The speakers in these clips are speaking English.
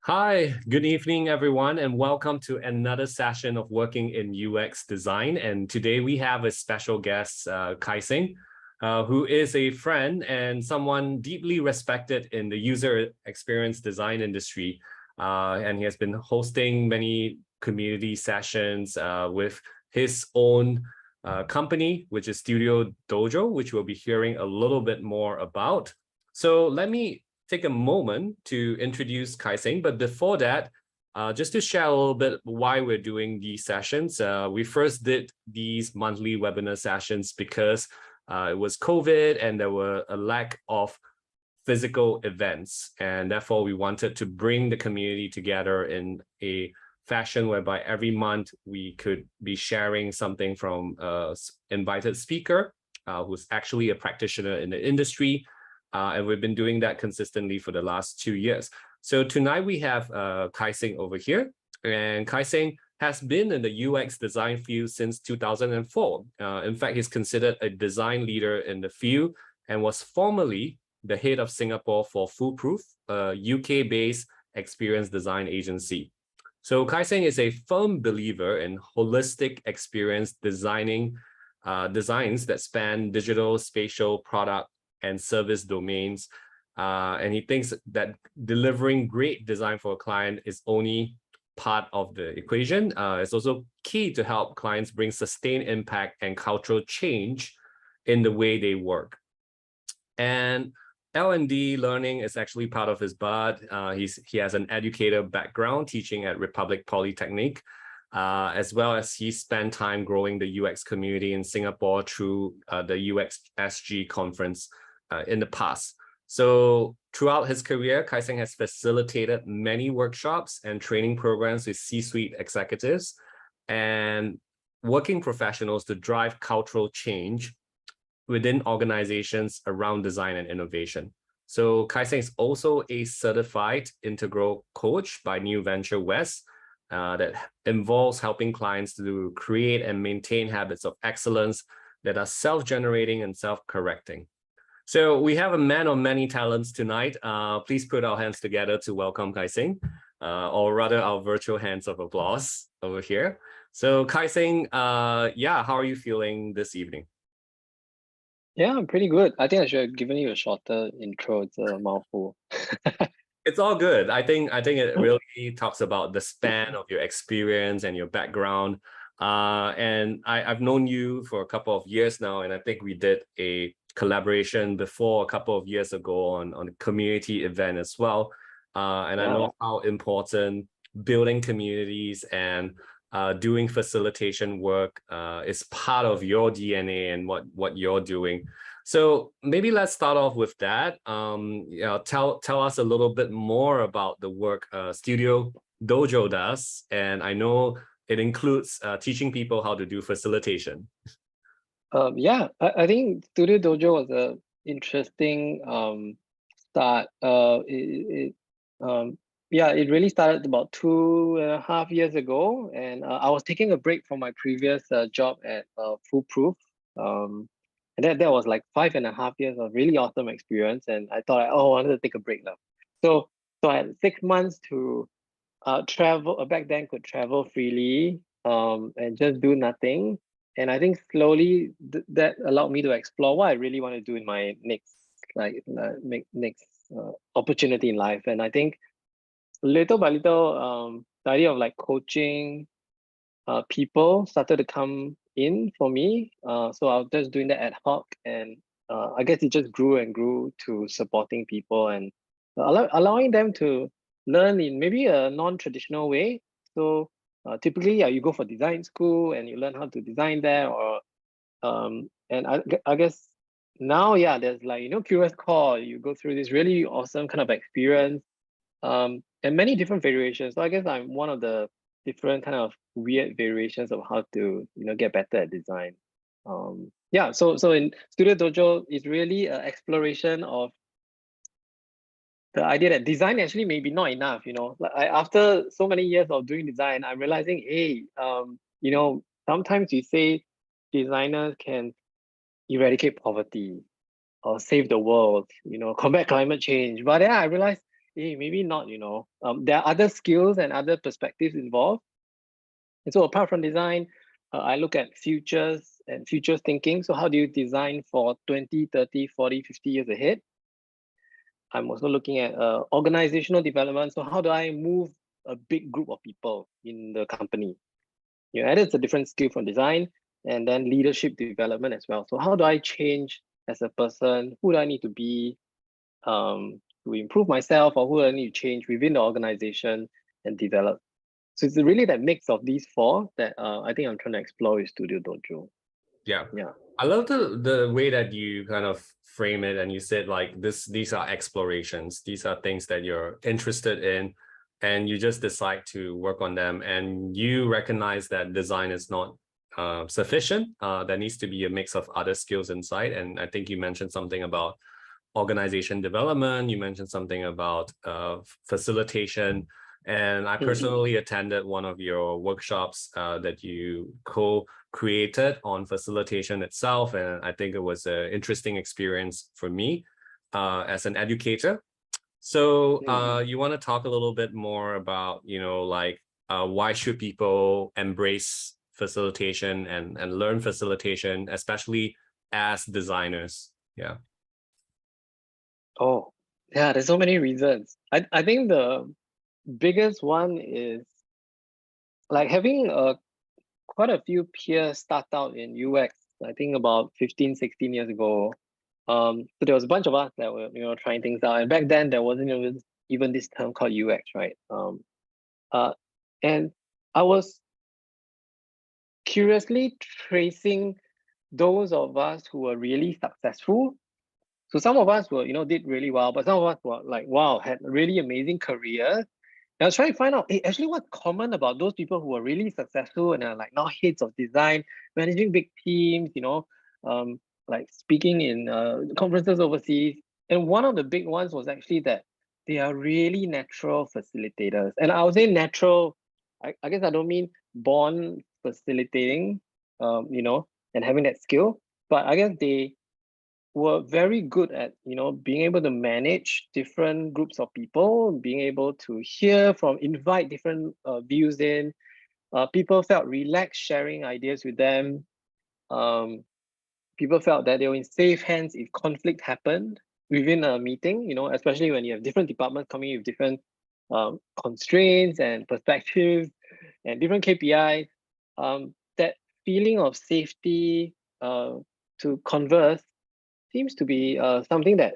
Hi, good evening, everyone, and welcome to another session of Working in UX Design. And today we have a special guest, Khai Seng, who is a friend and someone deeply respected in the user experience design industry. And he has been hosting many community sessions with his own company, which is Studio Dojo, which we'll be hearing a little bit more about. So let me take a moment to introduce Khai Seng, but before that, just to share a little bit why we're doing these sessions. We first did these monthly webinar sessions because it was COVID and there were a lack of physical events, and therefore we wanted to bring the community together in a fashion whereby every month we could be sharing something from an invited speaker who's actually a practitioner in the industry. And we've been doing that consistently for the last 2 years. So tonight we have Khai Seng over here, and Khai Seng has been in the UX design field since 2004. In fact, he's considered a design leader in the field and was formerly the head of Singapore for Foolproof, a UK-based experience design agency. So Khai Seng is a firm believer in holistic experience designs that span digital, spatial, product, and service domains. And he thinks that delivering great design for a client is only part of the equation. It's also key to help clients bring sustained impact and cultural change in the way they work. And L&D learning is actually part of his blood. He has an educator background teaching at Republic Polytechnic, as well as he spent time growing the UX community in Singapore through the UXSG conference in the past. So throughout his career, Khai Seng has facilitated many workshops and training programs with C-suite executives and working professionals to drive cultural change within organizations around design and innovation. So Khai Seng is also a certified integral coach by New Venture West that involves helping clients to create and maintain habits of excellence that are self-generating and self-correcting. So we have a man of many talents tonight. Please put our hands together to welcome Khai Seng, or rather our virtual hands of applause over here. So Khai Seng, yeah, how are you feeling this evening? Yeah, I'm pretty good. I think I should have given you a shorter intro. It's a mouthful. It's all good. I think it really talks about the span of your experience and your background. And I've known you for a couple of years now, and I think we did a collaboration before a couple of years ago on a community event as well. And I know how important building communities and doing facilitation work is part of your DNA and what you're doing. So maybe let's start off with that. Tell us a little bit more about the work Studio Dojo does, and I know it includes teaching people how to do facilitation. Yeah, I think Studio Dojo was a interesting start. Yeah, it really started about 2.5 years ago, and I was taking a break from my previous job at Foolproof. And that was like 5.5 years of really awesome experience, and I thought, I wanted to take a break now. So I had 6 months to travel. Back then, could travel freely and just do nothing. And I think slowly that allowed me to explore what I really want to do in my next opportunity in life. And I think little by little, the idea of like coaching people started to come in for me. So I was just doing that ad hoc, and I guess it just grew and grew to supporting people and allowing them to learn in maybe a non-traditional way. So typically, yeah, you go for design school and you learn how to design there, or and I guess now, yeah, there's like, CuriousCore, you go through this really awesome kind of experience, and many different variations. So I guess I'm one of the different kind of weird variations of how to, get better at design. Yeah, so in Studio Dojo, it's really an exploration of the idea that design actually may be not enough. Like after so many years of doing design, I'm realizing, hey, sometimes we say designers can eradicate poverty or save the world, combat climate change. But then I realized hey, maybe not, there are other skills and other perspectives involved. And so apart from design, I look at futures and futures thinking. So how do you design for 20, 30, 40, 50 years ahead? I'm also looking at organizational development. So how do I move a big group of people in the company? And it's a different skill from design, and then leadership development as well. So how do I change as a person? Who do I need to be to improve myself, or who do I need to change within the organization and develop? So it's really that mix of these four that I think I'm trying to explore with Studio Dojo. Yeah. Yeah. I love the way that you kind of frame it, and you said like these are explorations. These are things that you're interested in, and you just decide to work on them, and you recognize that design is not sufficient. There needs to be a mix of other skills inside. And I think you mentioned something about organization development. You mentioned something about facilitation. And I personally attended one of your workshops that you co-created on facilitation itself. And I think it was an interesting experience for me as an educator. So you want to talk a little bit more about, like why should people embrace facilitation and learn facilitation, especially as designers? Yeah. Oh, yeah, there's so many reasons. I think the biggest one is like having quite a few peers start out in UX, I think about 15, 16 years ago. So there was a bunch of us that were, trying things out. And back then there wasn't even this term called UX, right? And I was curiously tracing those of us who were really successful. So some of us were, did really well, but some of us were like, wow, had really amazing careers. And I was trying to find out, hey, actually what's common about those people who are really successful and are like now heads of design, managing big teams, like speaking in conferences overseas. And one of the big ones was actually that they are really natural facilitators. And I would say natural, I guess I don't mean born facilitating, and having that skill, but I guess they were very good at being able to manage different groups of people, being able to invite different views in. People felt relaxed sharing ideas with them. People felt that they were in safe hands if conflict happened within a meeting, especially when you have different departments coming with different constraints and perspectives and different KPIs. That feeling of safety to converse seems to be something that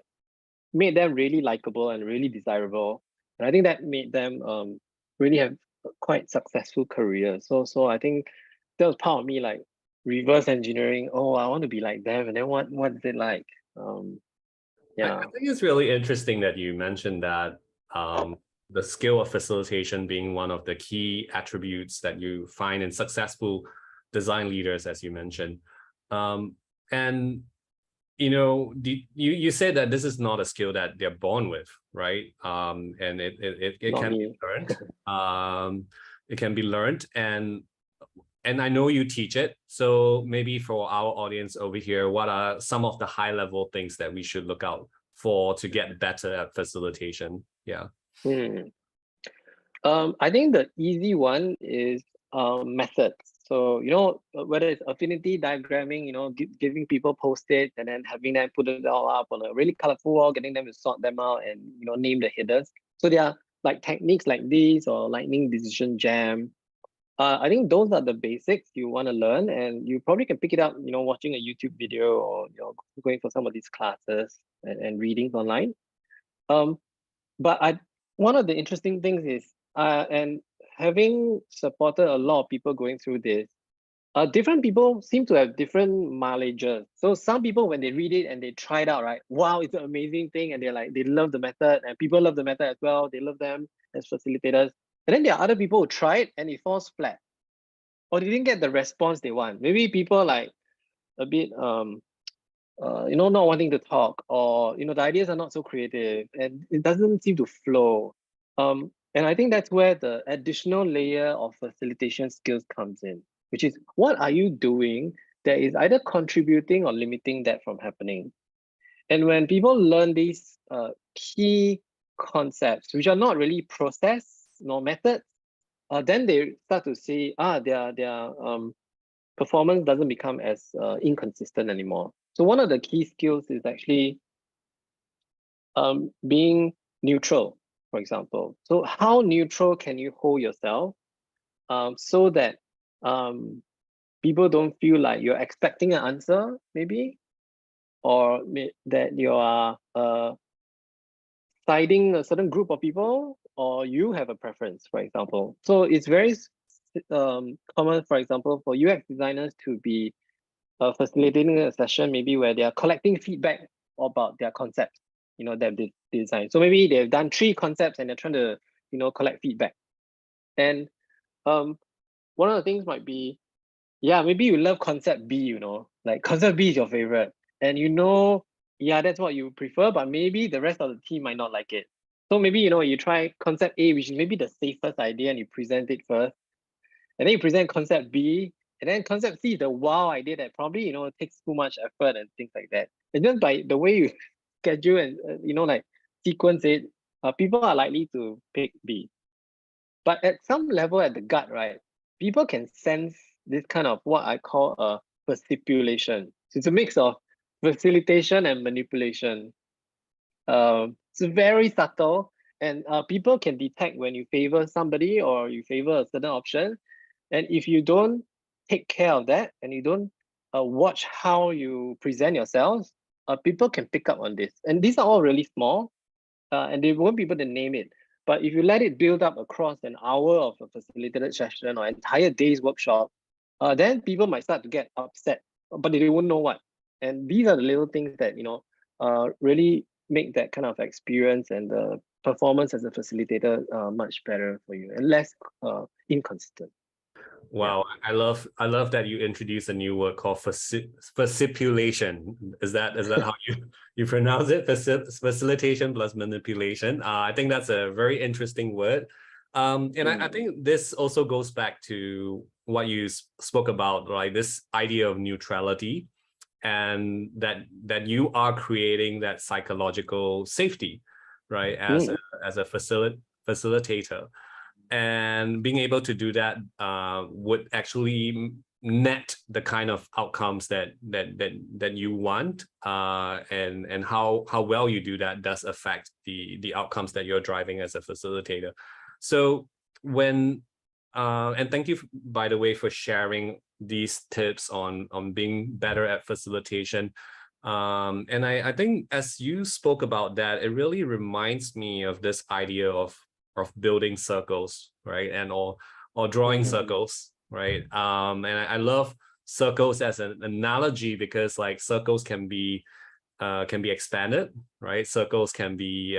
made them really likable and really desirable. And I think that made them really have quite successful careers. So I think that was part of me like reverse engineering. Oh, I want to be like them. And then what is it like? Yeah. I think it's really interesting that you mentioned that the skill of facilitation being one of the key attributes that you find in successful design leaders, as you mentioned. And you said that this is not a skill that they're born with, right? And it can be learned. It can be learned, and I know you teach it. So maybe for our audience over here, what are some of the high level things that we should look out for to get better at facilitation? Yeah. I think the easy one is methods. So, whether it's affinity diagramming, giving people post-its and then having them put it all up on a really colorful wall, getting them to sort them out and, name the headers. So there are like techniques like these or lightning decision jam. I think those are the basics you want to learn, and you probably can pick it up, watching a YouTube video or, going for some of these classes and readings online. But one of the interesting things is, and having supported a lot of people going through this, different people seem to have different mileages. So some people, when they read it and they try it out, right? Wow, it's an amazing thing. And they love the method, and people love the method as well. They love them as facilitators. And then there are other people who try it and it falls flat, or they didn't get the response they want. Maybe people like a bit, not wanting to talk, or, the ideas are not so creative and it doesn't seem to flow. And I think that's where the additional layer of facilitation skills comes in, which is what are you doing that is either contributing or limiting that from happening? And when people learn these key concepts which are not really process nor methods, then they start to see their performance doesn't become as inconsistent anymore. So one of the key skills is actually being neutral, for example. So how neutral can you hold yourself so that people don't feel like you're expecting an answer, maybe, or that you are siding a certain group of people, or you have a preference, for example. So it's very common, for example, for UX designers to be facilitating a session maybe where they are collecting feedback about their concepts, that they design. So maybe they've done 3 concepts and they're trying to, collect feedback. And one of the things might be, maybe you love concept B, like concept B is your favorite, and that's what you prefer, but maybe the rest of the team might not like it. So maybe, you try concept A, which is maybe the safest idea, and you present it first. And then you present concept B, and then concept C is the wow idea that probably, takes too much effort and things like that. And just by the way you schedule and, like sequence it, people are likely to pick B. But at some level at the gut, right, people can sense this kind of what I call a facilitation. So it's a mix of facilitation and manipulation. It's very subtle, and people can detect when you favor somebody or you favor a certain option. And if you don't take care of that and you don't watch how you present yourselves, people can pick up on this. And these are all really small, and they won't be able to name it. But if you let it build up across an hour of a facilitated session or entire day's workshop, then people might start to get upset, but they won't know what. And these are the little things that, really make that kind of experience and the performance as a facilitator much better for you and less inconsistent. Wow, I love that you introduced a new word called facilitation. Is that how you pronounce it? Facilitation plus manipulation. I think that's a very interesting word. And I think this also goes back to what you spoke about, right? This idea of neutrality, and that you are creating that psychological safety, right? As a facilitator. And being able to do that would actually net the kind of outcomes that you want, and how well you do that does affect the outcomes that you're driving as a facilitator. So when and thank you, by the way, for sharing these tips on being better at facilitation. And I think as you spoke about that, it really reminds me of this idea of building circles, right? And or drawing circles, right? And I love circles as an analogy because like circles can be expanded, right? Circles can be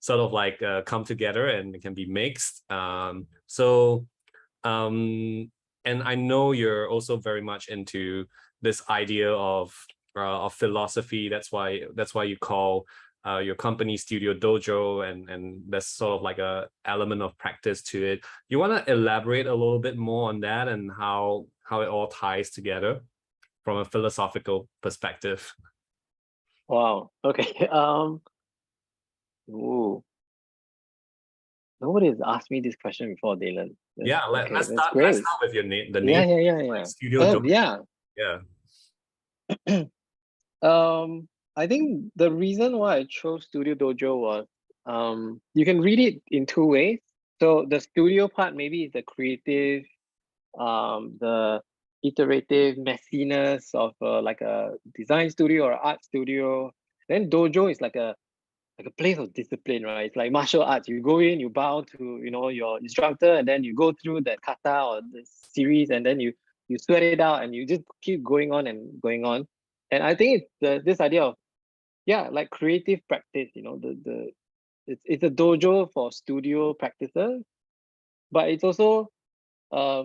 sort of like come together and can be mixed. And I know you're also very much into this idea of philosophy. That's why you call your company Studio Dojo, and there's sort of like a element of practice to it. You want to elaborate a little bit more on that and how it all ties together from a philosophical perspective? Wow. Okay. Nobody has asked me this question before, Dylan. Yeah, let's start with your name. The name. Yeah. Like Studio Dojo. Yeah. I think the reason why I chose Studio Dojo was you can read it in 2 ways. So the studio part maybe is the creative, the iterative messiness of like a design studio or art studio. Then dojo is like a place of discipline, right? It's like martial arts. You go in, you bow to your instructor, and then you go through the kata or the series, and then you sweat it out, and you just keep going on and going on. And I think it's this idea of like creative practice. It's a dojo for studio practices, but it's also a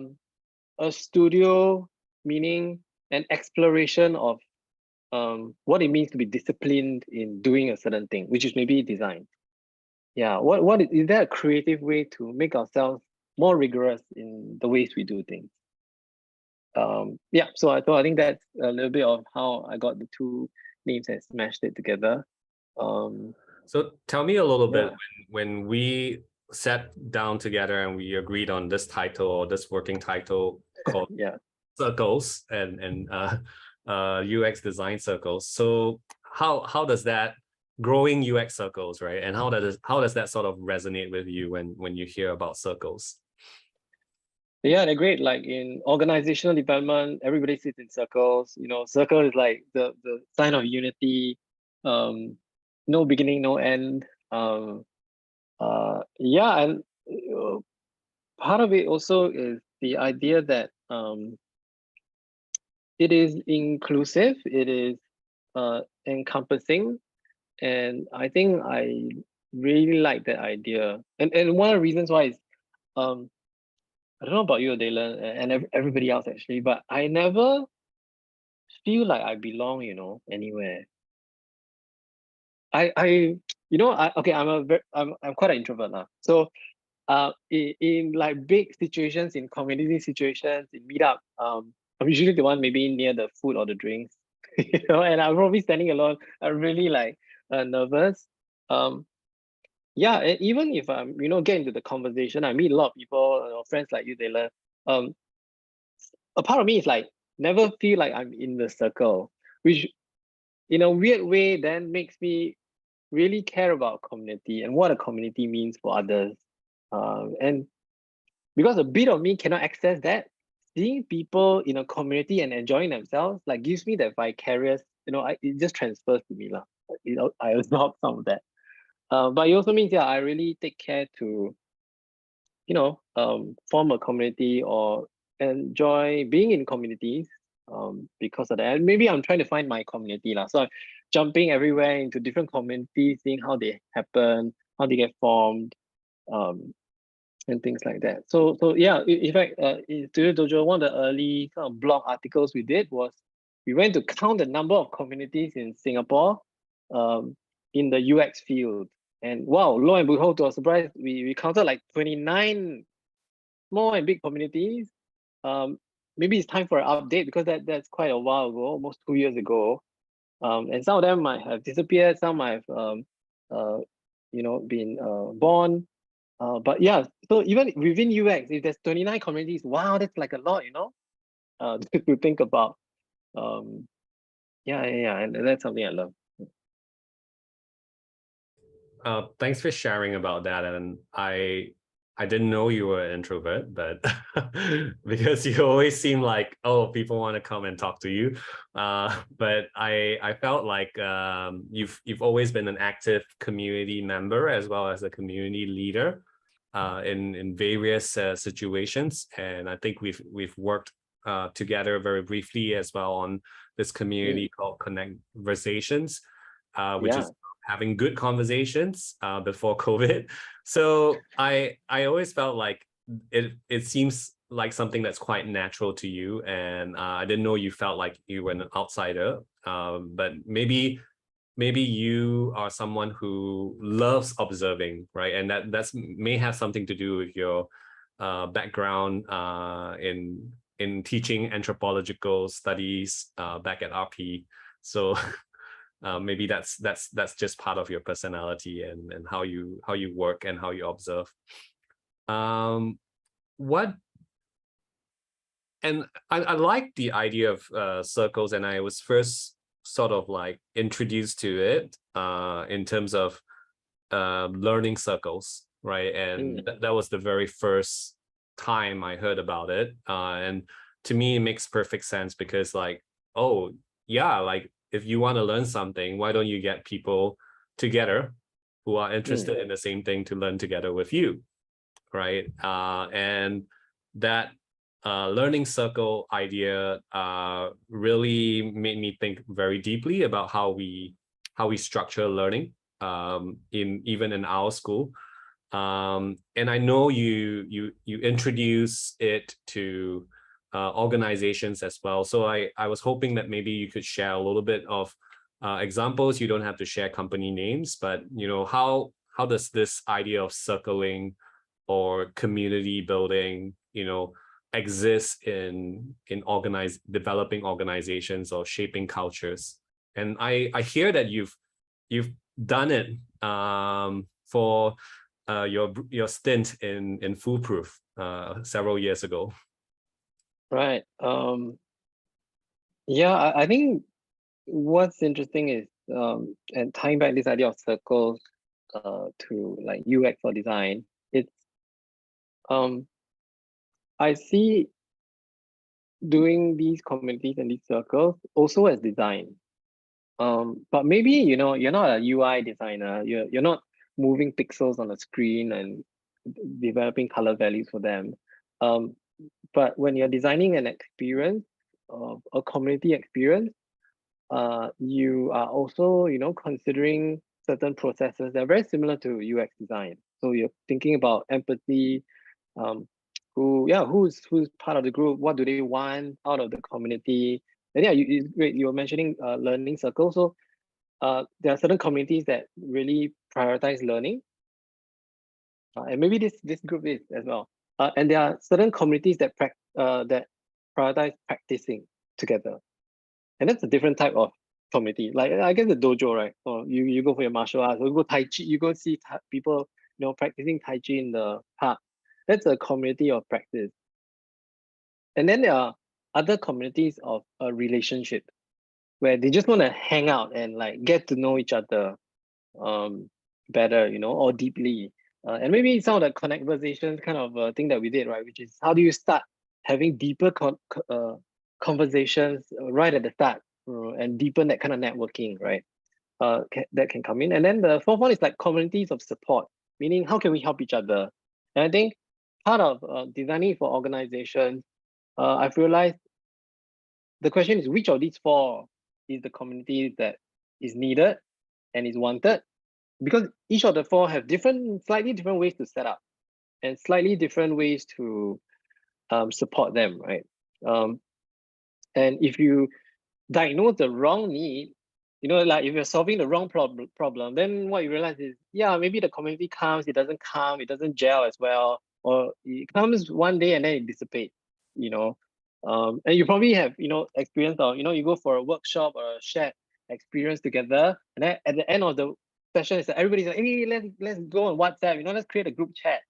studio meaning an exploration of what it means to be disciplined in doing a certain thing, which is maybe design. Yeah, what is there a creative way to make ourselves more rigorous in the ways we do things? So I think that's a little bit of how I got the 2 names and smashed it together. So tell me a little bit, Yeah. when we sat down together and we agreed on this title, or this working title called Yeah. Circles and UX design circles. So how does that growing UX circles, right? And how does that sort of resonate with you when you hear about circles? Yeah, they're great. Like in organizational development, everybody sits in circles. You know, circle is like the sign of unity. No beginning, no end. Yeah, and part of it also is the idea that it is inclusive, it is encompassing, and I think I really like that idea. And one of the reasons why is um I don't know about you, Dylan, and everybody else actually, but I never feel like I belong, anywhere. I you know, okay, I'm quite an introvert now. So in like big situations, in community situations, in meetup, I'm usually the one maybe near the food or the drinks, and I'm probably standing alone. I'm really like nervous. Um, yeah, and even if I'm, get into the conversation, I meet a lot of people, friends like you, Taylor. Um, a part of me is like never feel like I'm in the circle, which in a weird way then makes me really care about community and what a community means for others. And because a bit of me cannot access that, seeing people in a community and enjoying themselves like gives me that vicarious, it just transfers to me lah. I absorb some of that. But it also means, yeah, I really take care to, form a community or enjoy being in communities because of that. And maybe I'm trying to find my community lah. So I'm jumping everywhere into different communities, seeing how they happen, how they get formed, um, and things like that. So yeah, in fact, in Studio Dojo, one of the early kind of blog articles we did was we went to count the number of communities in Singapore um, in the UX field. And wow, lo and behold, to our surprise, we counted like 29 small and big communities. Um, Maybe it's time for an update because that's quite a while ago, almost 2 years ago. And some of them might have disappeared, some might have been born. But yeah, so even within UX, if there's 29 communities, wow, that's like a lot, to think about. Um, yeah, and that's something I love. Thanks for sharing about that. And I didn't know you were an introvert, but because you always seem like, oh, people want to come and talk to you. But I felt like you've always been an active community member as well as a community leader in various situations. And I think we've worked together very briefly as well on this community called Conversations, which Yeah. is having good conversations before COVID. So I always felt like it seems like something that's quite natural to you, and I didn't know you felt like you were an outsider. But maybe you are someone who loves observing, right? And that's may have something to do with your background in teaching anthropological studies back at RP. So maybe that's just part of your personality and how you work and how you observe. What and I like the idea of circles, and I was first sort of like introduced to it in terms of learning circles, right? And that was the very first time I heard about it, and to me it makes perfect sense because like, oh yeah, like if you want to learn something, why don't you get people together who are interested in the same thing to learn together with you, right? And that learning circle idea really made me think very deeply about how we structure learning even in our school. And I know you introduce it to organizations as well. So I was hoping that maybe you could share a little bit of examples. You don't have to share company names, but how does this idea of circling or community building, exist in developing organizations or shaping cultures? And I hear that you've done it for your stint in Foolproof several years ago. Right. Yeah, I think what's interesting is and tying back this idea of circles to like UX or design, it's I see doing these communities and these circles also as design. But maybe you're not a UI designer. You're not moving pixels on a screen and developing color values for them. But when you're designing an experience, a community experience, you are also considering certain processes that are very similar to UX design. So you're thinking about empathy, who's part of the group, what do they want out of the community. And yeah, you were mentioning learning circles. So there are certain communities that really prioritize learning, and maybe this group is as well. And there are certain communities that prioritize practicing together, and that's a different type of community. Like I guess the dojo, right? Or you go for your martial arts, or you go Tai Chi, you go see people practicing Tai Chi in the park. That's a community of practice. And then there are other communities of a relationship where they just want to hang out and like get to know each other better, or deeply. And maybe some of the conversations kind of thing that we did, right? Which is how do you start having deeper conversations right at the start and deepen that kind of networking, right? That can come in. And then the fourth one is like communities of support, meaning how can we help each other? And I think part of designing for organizations, I've realized the question is which of these four is the community that is needed and is wanted, because each of the four have slightly different ways to set up and slightly different ways to support them, right? And if you diagnose the wrong need, like if you're solving the wrong problem, then what you realize is, yeah, maybe the community comes, it doesn't come, it doesn't gel as well, or it comes one day and then it dissipates, and you probably have, experience of, you go for a workshop or a shared experience together, and then at the end of the session, it's like everybody's like, hey, let's go on WhatsApp, let's create a group chat,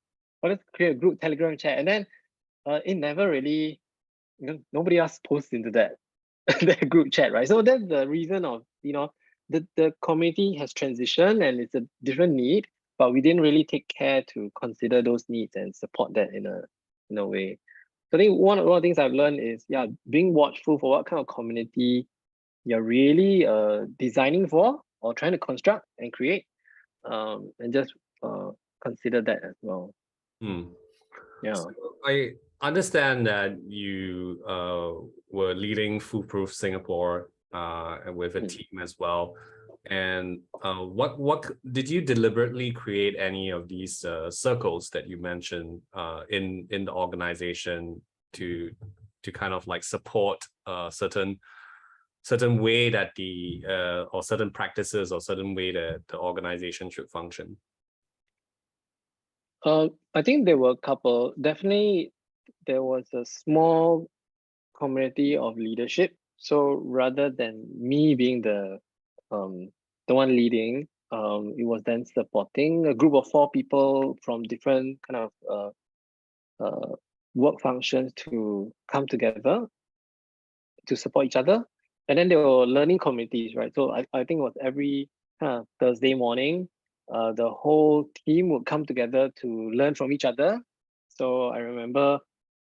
or let's create a group Telegram chat, and then it never really, nobody else posts into that that group chat, right? So that's the reason of, the community has transitioned and it's a different need, but we didn't really take care to consider those needs and support that in a way. So I think one of the things I've learned is, yeah, being watchful for what kind of community you're really designing for or trying to construct and create, and just consider that as well. Yeah. So I understand that you were leading Foolproof Singapore with a team as well. And what did you deliberately create any of these circles that you mentioned in the organization to kind of like support certain way that or certain practices or certain way that the organization should function? I think there were a couple. Definitely, there was a small community of leadership. So rather than me being the one leading, it was then supporting a group of 4 people from different kind of work functions to come together to support each other. And then there were learning communities, right? So I think it was every kind of Thursday morning, the whole team would come together to learn from each other. So I remember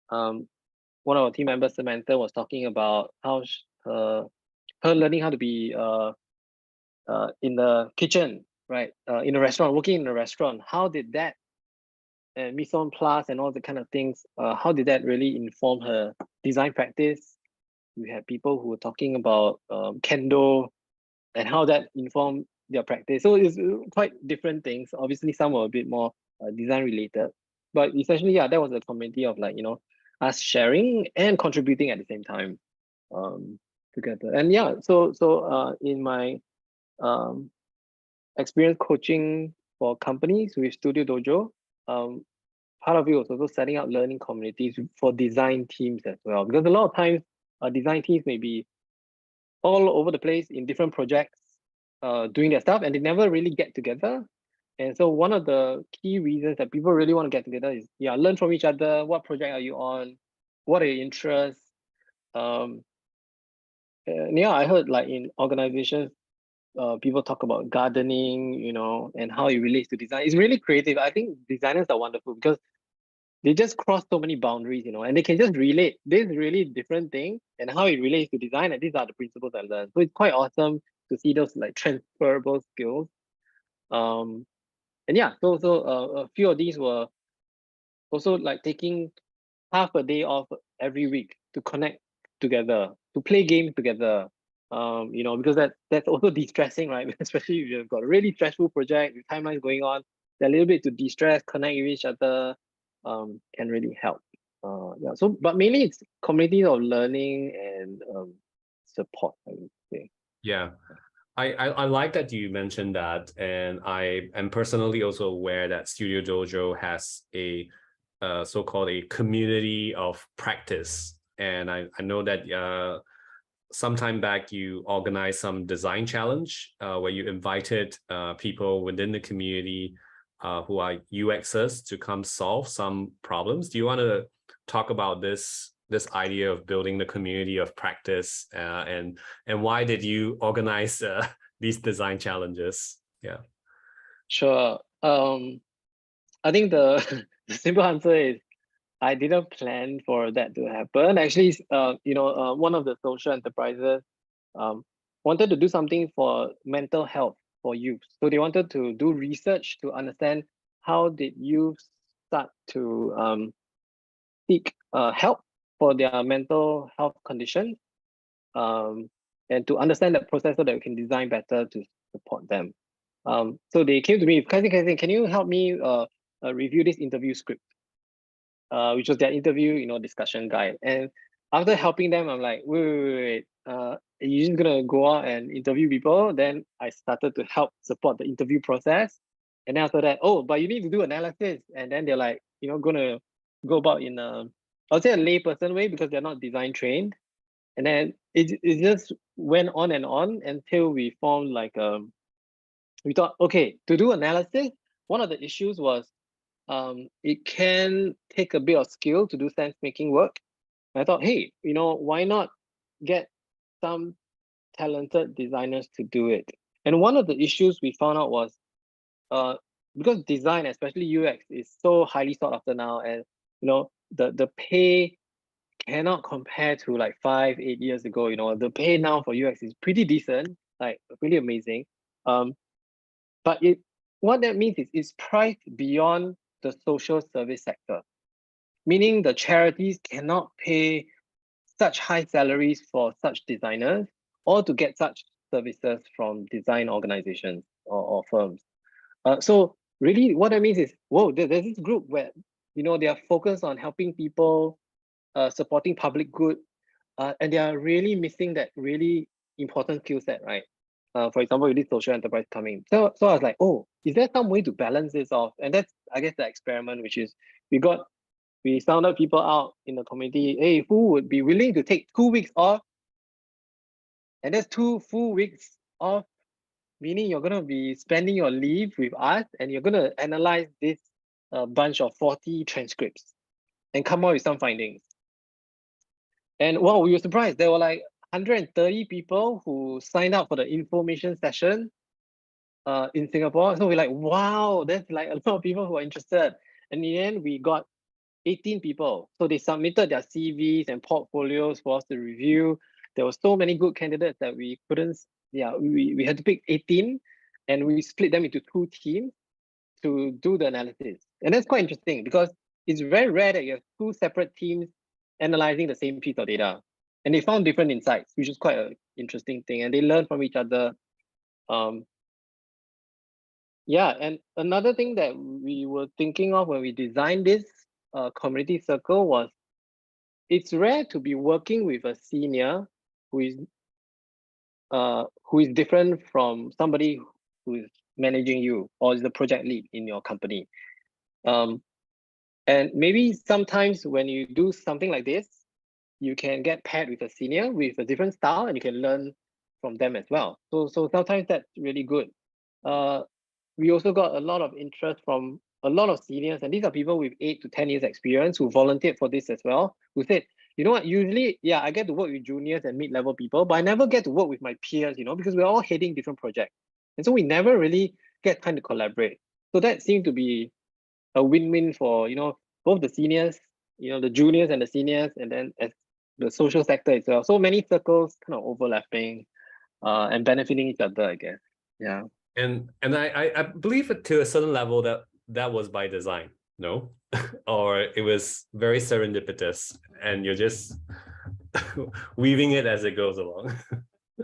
one of our team members, Samantha, was talking about how her learning how to be in the kitchen, right? In a restaurant, working in a restaurant. How did that and mise en place and all the kind of things, how did that really inform her design practice? We had people who were talking about kendo and how that informed their practice. So it's quite different things. Obviously, some were a bit more design related, but essentially, yeah, that was a community of like, us sharing and contributing at the same time together. And yeah, so in my experience coaching for companies with Studio Dojo, part of it was also setting up learning communities for design teams as well, because a lot of times design teams may be all over the place in different projects doing their stuff, and they never really get together And so one of the key reasons that people really want to get together is, yeah, learn from each other. What project are you on? What are your interests? Yeah, I heard like in organizations, people talk about gardening, and how it relates to design. It's really creative. I think designers are wonderful because they just cross so many boundaries, and they can just relate this really different thing and how it relates to design. And these are the principles I learned. So it's quite awesome to see those like transferable skills. And yeah, so a few of these were also like taking half a day off every week to connect together, to play games together. Because that's also de-stressing, right? Especially if you've got a really stressful project with timelines going on, a little bit to de-stress, connect with each other, can really help. Yeah. So, but mainly it's communities of learning and support, I would say. Yeah. I like that you mentioned that, and I am personally also aware that Studio Dojo has a so-called a community of practice, and I know that some time back you organized some design challenge where you invited people within the community who are UXers to come solve some problems. Do you want to talk about this idea of building the community of practice and why did you organize these design challenges? Yeah. Sure. I think the, the simple answer is I didn't plan for that to happen. Actually, one of the social enterprises um, wanted to do something for mental health for youth. So they wanted to do research to understand how did youth start to seek help for their mental health condition, and to understand that process so that we can design better to support them. So they came to me, Khai Seng, can you help me review this interview script? Which was their interview, discussion guide. And after helping them, I'm like, wait. You're just gonna go out and interview people? Then I started to help support the interview process. And then after that, oh, but you need to do analysis. And then they're like, gonna go about in I would say a layperson way because they're not design trained. And then it just went on and on until we formed like we thought, okay, to do analysis, one of the issues was it can take a bit of skill to do sense making work. And I thought, hey, why not get some talented designers to do it? And one of the issues we found out was because design, especially UX, is so highly sought after now, and the pay cannot compare to like 5-8 years ago. The pay now for UX is pretty decent, like really amazing. But what that means is it's priced beyond the social service sector, meaning the charities cannot pay such high salaries for such designers or to get such services from design organizations or firms. So really what that means is, whoa, there's this group where, they are focused on helping people, supporting public good, and they are really missing that really important skill set, right? For example, with this social enterprise coming. So I was like, oh, is there some way to balance this off? And that's, I guess, the experiment, which is we sounded people out in the community, hey, who would be willing to take 2 weeks off? And that's 2 full weeks off, meaning you're going to be spending your leave with us and you're going to analyze this bunch of 40 transcripts and come up with some findings. And wow, we were surprised. There were like 130 people who signed up for the information session in Singapore. So we're like, wow, there's like a lot of people who are interested. And in the end, we got 18 people. So they submitted their CVs and portfolios for us to review. There were so many good candidates that we couldn't, we had to pick 18 and we split them into 2 teams to do the analysis. And that's quite interesting because it's very rare that you have 2 separate teams analyzing the same piece of data. And they found different insights, which is quite an interesting thing. And they learn from each other. Yeah, and another thing that we were thinking of when we designed this community circle was it's rare to be working with a senior who is different from somebody who is managing you or is the project lead in your company. And maybe sometimes when you do something like this, you can get paired with a senior with a different style and you can learn from them as well. So sometimes that's really good. we also got a lot of interest from a lot of seniors, and these are people with 8 to 10 years experience who volunteered for this as well, who said, you know what, usually, yeah, I get to work with juniors and mid-level people, but I never get to work with my peers, because we're all heading different projects. And so we never really get time to collaborate. So that seemed to be a win-win for, both the seniors, the juniors and the seniors, and then as the social sector itself. So many circles kind of overlapping and benefiting each other, I guess. Yeah. And I believe it to a certain level that was by design, no? Or it was very serendipitous and you're just weaving it as it goes along.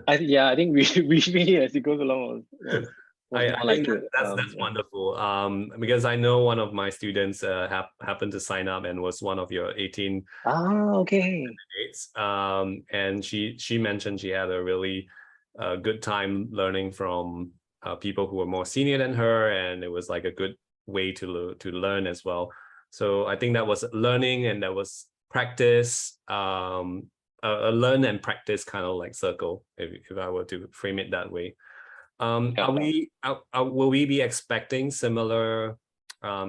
I think we as it goes along was I more think like it. that's wonderful. Because I know one of my students happened to sign up and was one of your 18 okay. candidates. And she mentioned she had a really good time learning from people who were more senior than her, and it was like a good way to learn as well. So I think that was learning and that was practice, a learn and practice kind of like circle, if I were to frame it that way. Will we be expecting similar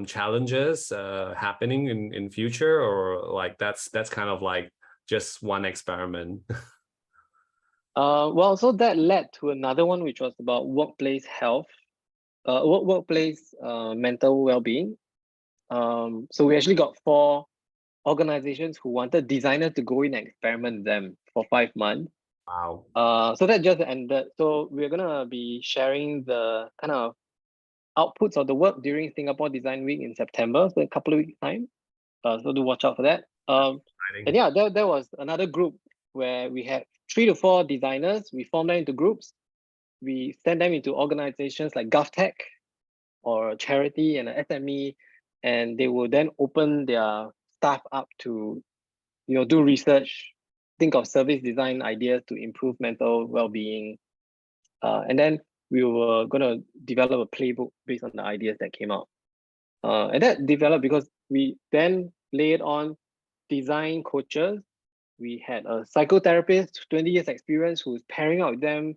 challenges happening in future, or like that's kind of like just one experiment? Well, so that led to another one, which was about workplace health, workplace mental well-being. So we actually got 4 organizations who wanted designers to go in and experiment with them for 5 months. Wow. So that just ended. So we're gonna be sharing the kind of outputs of the work during Singapore Design Week in September, so a couple of weeks time. So do watch out for that. And yeah, there was another group where we had 3 to 4 designers. We formed them into groups. We send them into organizations like GovTech or a charity and an SME, and they will then open their staff up to, do research, think of service design ideas to improve mental well-being. And then we were going to develop a playbook based on the ideas that came out. And that developed because we then laid on design coaches. We had a psychotherapist, 20 years experience, who's pairing out with them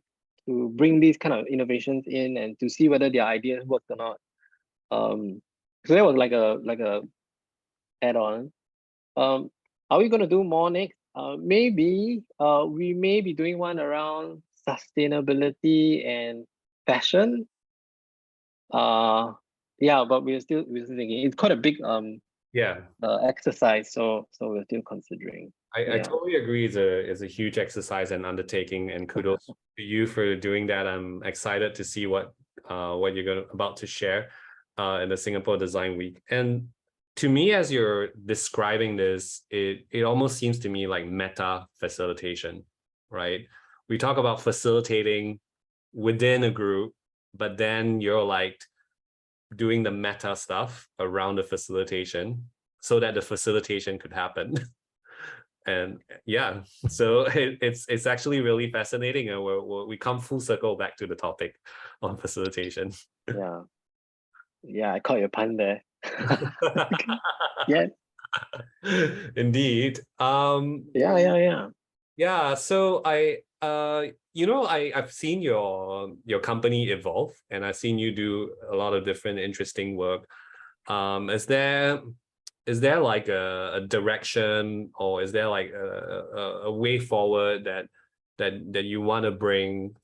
to bring these kind of innovations in and to see whether their ideas worked or not. So that was like a add-on. Are we going to do more next? Maybe we may be doing one around sustainability and fashion. Yeah, but we're still thinking. It's quite a big exercise, so we're still considering. I totally agree. It's a huge exercise and undertaking, and kudos to you for doing that. I'm excited to see what you're about to share in the Singapore Design Week. And to me, as you're describing this, it almost seems to me like meta facilitation, right? We talk about facilitating within a group, but then you're like doing the meta stuff around the facilitation so that the facilitation could happen. And yeah, so it's actually really fascinating, and we come full circle back to the topic on facilitation. Yeah, I caught your pun there. Yeah, indeed. Yeah, so I've seen your company evolve, and I've seen you do a lot of different interesting work. Is there like a direction, or is there like a way forward that you want to bring,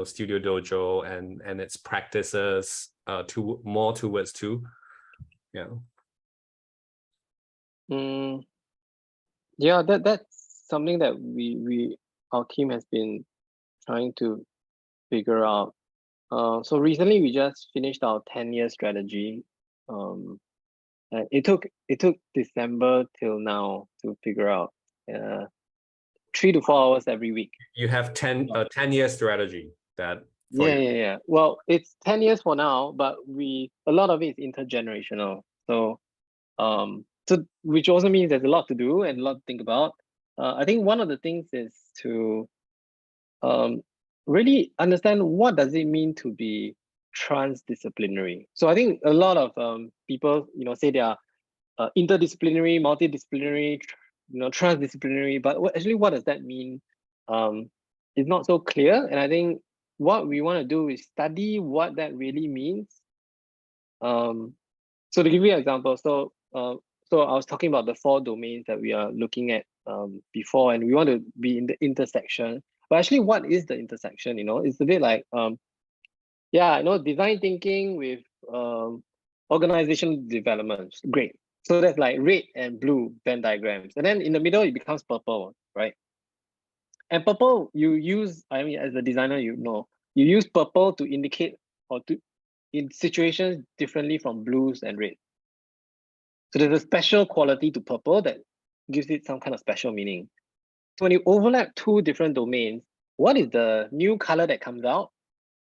Studio Dojo and its practices to more towards to? Yeah, that's something that our team has been trying to figure out. So recently we just finished our 10-year strategy. It took December till now to figure out 3 to 4 hours every week. You have 10-year strategy that yeah. Well, it's 10 years for now, but a lot of it is intergenerational. So which also means there's a lot to do and a lot to think about. I think one of the things is to really understand what does it mean to be transdisciplinary. So I think a lot of people, say they are interdisciplinary, multidisciplinary, transdisciplinary, but what does that mean? It's not so clear. And I think what we want to do is study what that really means So to give you an example, so I was talking about the 4 domains that we are looking at before, and we want to be in the intersection. But actually, what is the intersection? It's a bit like design thinking with organizational development. Great. So that's like red and blue Venn diagrams, and then in the middle it becomes purple, right? And purple, as a designer, you use purple to indicate or to in situations differently from blues and red. So there's a special quality to purple that gives it some kind of special meaning. So when you overlap 2 different domains, what is the new color that comes out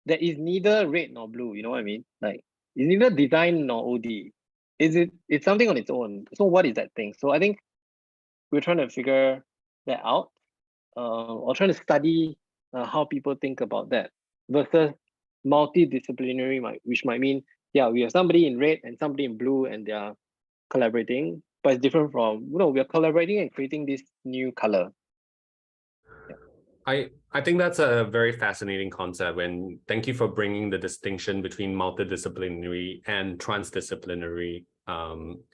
that is neither red nor blue? You know what I mean? Like, it's neither design nor OD. It's something on its own. So what is that thing? So I think we're trying to figure that out, or trying to study how people think about that versus multidisciplinary, which might mean, we have somebody in red and somebody in blue and they are collaborating, but it's different from, we are collaborating and creating this new color. I think that's a very fascinating concept, and thank you for bringing the distinction between multidisciplinary and transdisciplinary,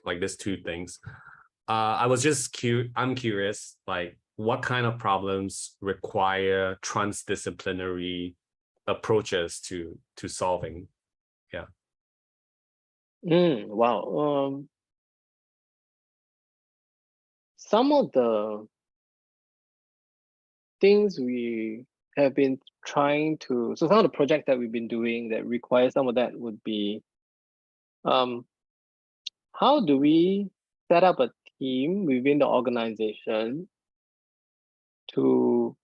like these 2 things. I was just I'm curious, like what kind of problems require transdisciplinary approaches to solving? Yeah. Wow. Some of the things we have been trying to, so some of the projects that we've been doing that require some of that would be, how do we set up a team within the organization to,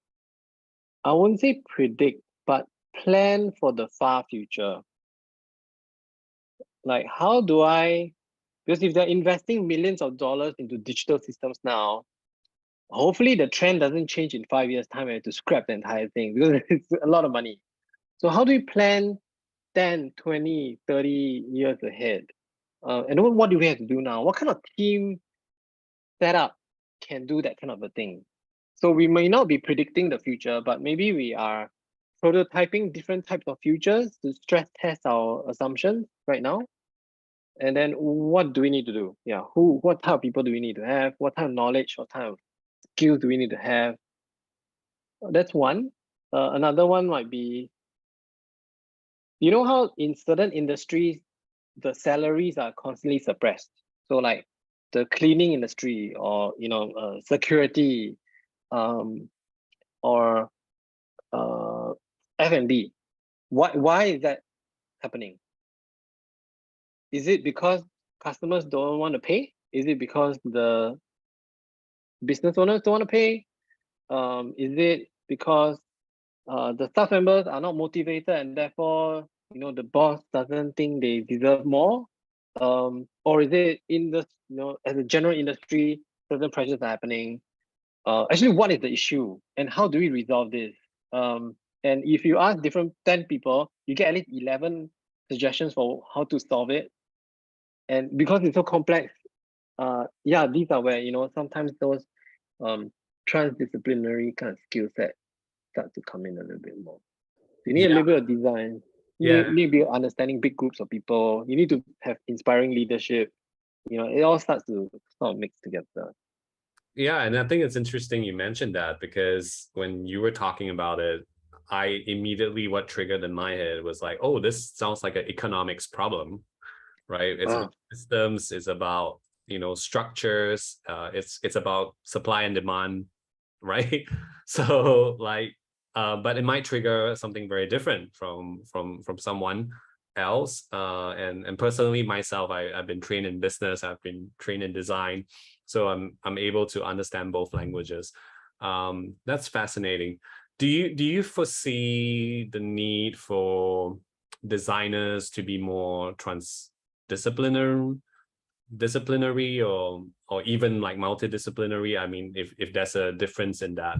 I wouldn't say predict, but plan for the far future? Like, how do because if they're investing millions of dollars into digital systems now, hopefully the trend doesn't change in 5 years' time and have to scrap the entire thing because it's a lot of money. So how do we plan 10, 20, 30 years ahead? And what do we have to do now? What kind of team setup can do that kind of a thing? So we may not be predicting the future, but maybe we are prototyping different types of futures to stress test our assumptions right now. And then what do we need to do? What type of people do we need to have? What type of knowledge, what type of skills do we need to have? That's one. Another one might be, how in certain industries, the salaries are constantly suppressed. So like the cleaning industry or, security, or F&B. Why is that happening? Is it because customers don't want to pay? Is it because the business owners don't want to pay? Is it because the staff members are not motivated and therefore, the boss doesn't think they deserve more? Or is it as a general industry, certain pressures are happening? Actually, what is the issue and how do we resolve this? And if you ask 10 people, you get at least 11 suggestions for how to solve it. And because it's so complex, these are where, sometimes those transdisciplinary kind of skill set start to come in a little bit more. You need a little bit of design. You need to be understanding big groups of people. You need to have inspiring leadership. It all starts to sort of mix together. Yeah, and I think it's interesting you mentioned that, because when you were talking about it, I immediately, what triggered in my head was like, oh, this sounds like an economics problem, right? It's about systems, it's about, structures, it's about supply and demand, right? So like, but it might trigger something very different from someone else. And personally myself, I've been trained in business, I've been trained in design, so I'm able to understand both languages. That's fascinating. Do you foresee the need for designers to be more disciplinary or even like multidisciplinary? I mean, if there's a difference in that.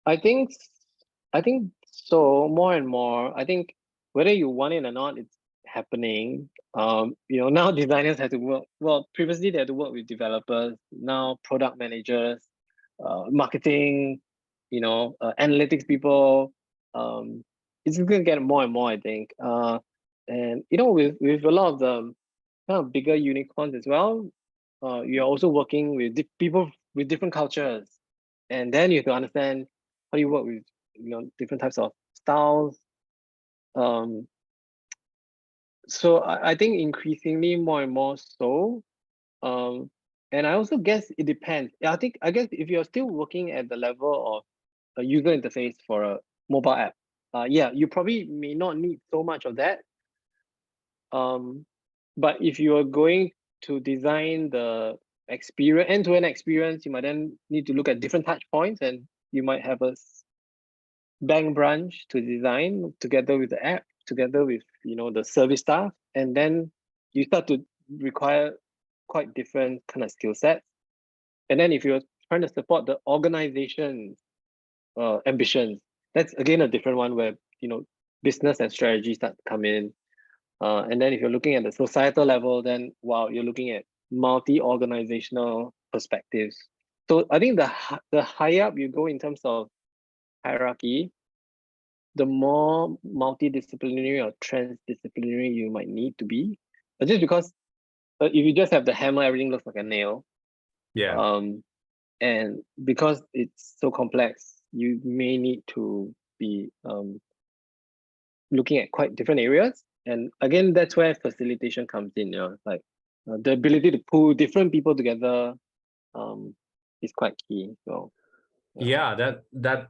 I think so, more and more. I think whether you want it or not, it's happening. Now designers have to work, well, previously they had to work with developers, now product managers, marketing, analytics people, it's going to get more and more, I think. And with a lot of the kind of bigger unicorns as well, you're also working with people with different cultures, and then you have to understand how you work with different types of styles. So I think increasingly more and more so. And I also guess it depends. I guess if you're still working at the level of a user interface for a mobile app, yeah, you probably may not need so much of that. But if you are going to design the experience, end-to-end experience, you might then need to look at different touch points, and you might have a bank branch to design together with the app, together with the service staff, and then you start to require quite different kind of skill sets. And then if you're trying to support the organization's ambitions, that's again a different one where business and strategy start to come in. And then if you're looking at the societal level, then wow, you're looking at multi-organizational perspectives. So I think the higher up you go in terms of hierarchy, the more multidisciplinary or transdisciplinary you might need to be. But just because if you just have the hammer, everything looks like a nail. Yeah. And because it's so complex, you may need to be looking at quite different areas. And again, that's where facilitation comes in. Like the ability to pull different people together is quite key. So Yeah, that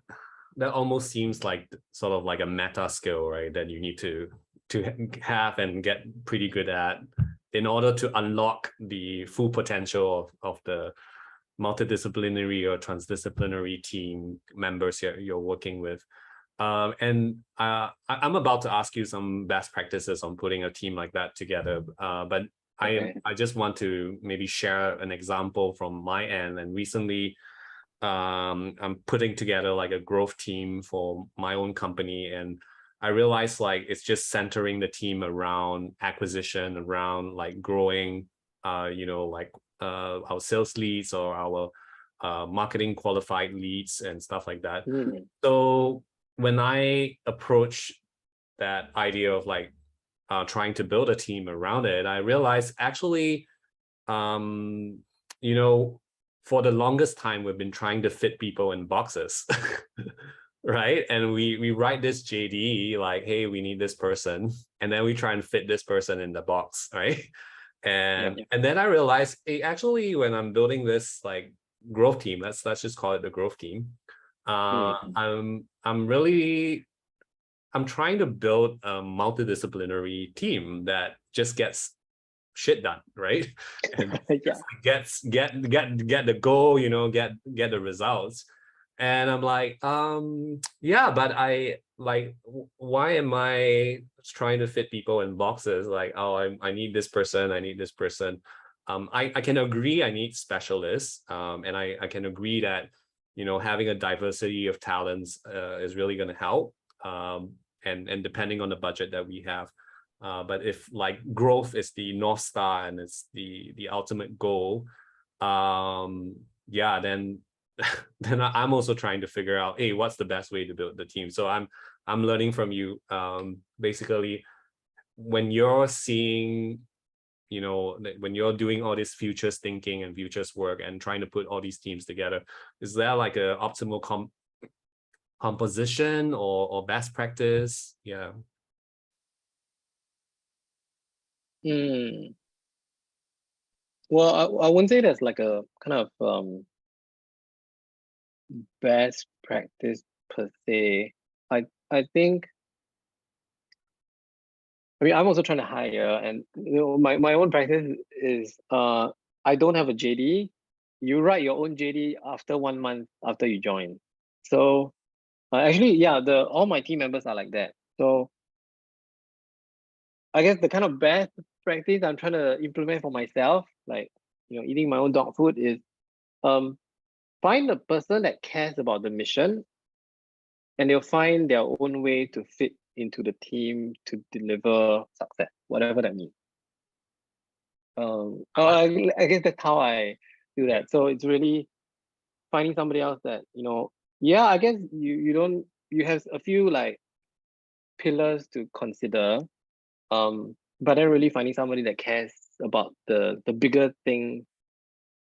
almost seems like sort of like a meta skill, right? That you need to have and get pretty good at in order to unlock the full potential of the multidisciplinary or transdisciplinary team members you're working with. And I'm about to ask you some best practices on putting a team like that together. But okay. I just want to maybe share an example from my end. And recently, I'm putting together like a growth team for my own company, and I realized like it's just centering the team around acquisition, around like growing, our sales leads or our marketing qualified leads and stuff like that. So when I approach that idea of like trying to build a team around it, I realized actually, for the longest time, we've been trying to fit people in boxes, right? And we write this JD like, hey, we need this person. And then we try and fit this person in the box, right? And then I realized, hey, actually, when I'm building this like growth team, let's just call it the growth team. I'm trying to build a multidisciplinary team that just gets shit done, right? And get the goal, get the results. And I'm like, yeah, but I like, why am I trying to fit people in boxes? Like, oh, I need this person, I need this person. I can agree I need specialists, and I can agree that having a diversity of talents is really going to help, and depending on the budget that we have. But if like growth is the North Star and it's the ultimate goal, yeah, then I'm also trying to figure out, hey, what's the best way to build the team? So I'm learning from you. Basically, when you're seeing, when you're doing all this futures thinking and futures work and trying to put all these teams together, is there like a optimal composition or best practice? Yeah. Well, I wouldn't say there's like a kind of best practice per se. I think, I mean, I'm also trying to hire, and my own practice is I don't have a JD. You write your own JD after 1 month after you join. So actually, yeah, all my team members are like that. So I guess the kind of best practice I'm trying to implement for myself, like eating my own dog food, is find a person that cares about the mission, and they'll find their own way to fit into the team to deliver success, whatever that means. I guess that's how I do that. So it's really finding somebody else that, yeah, I guess you have a few like pillars to consider, but then really finding somebody that cares about the bigger thing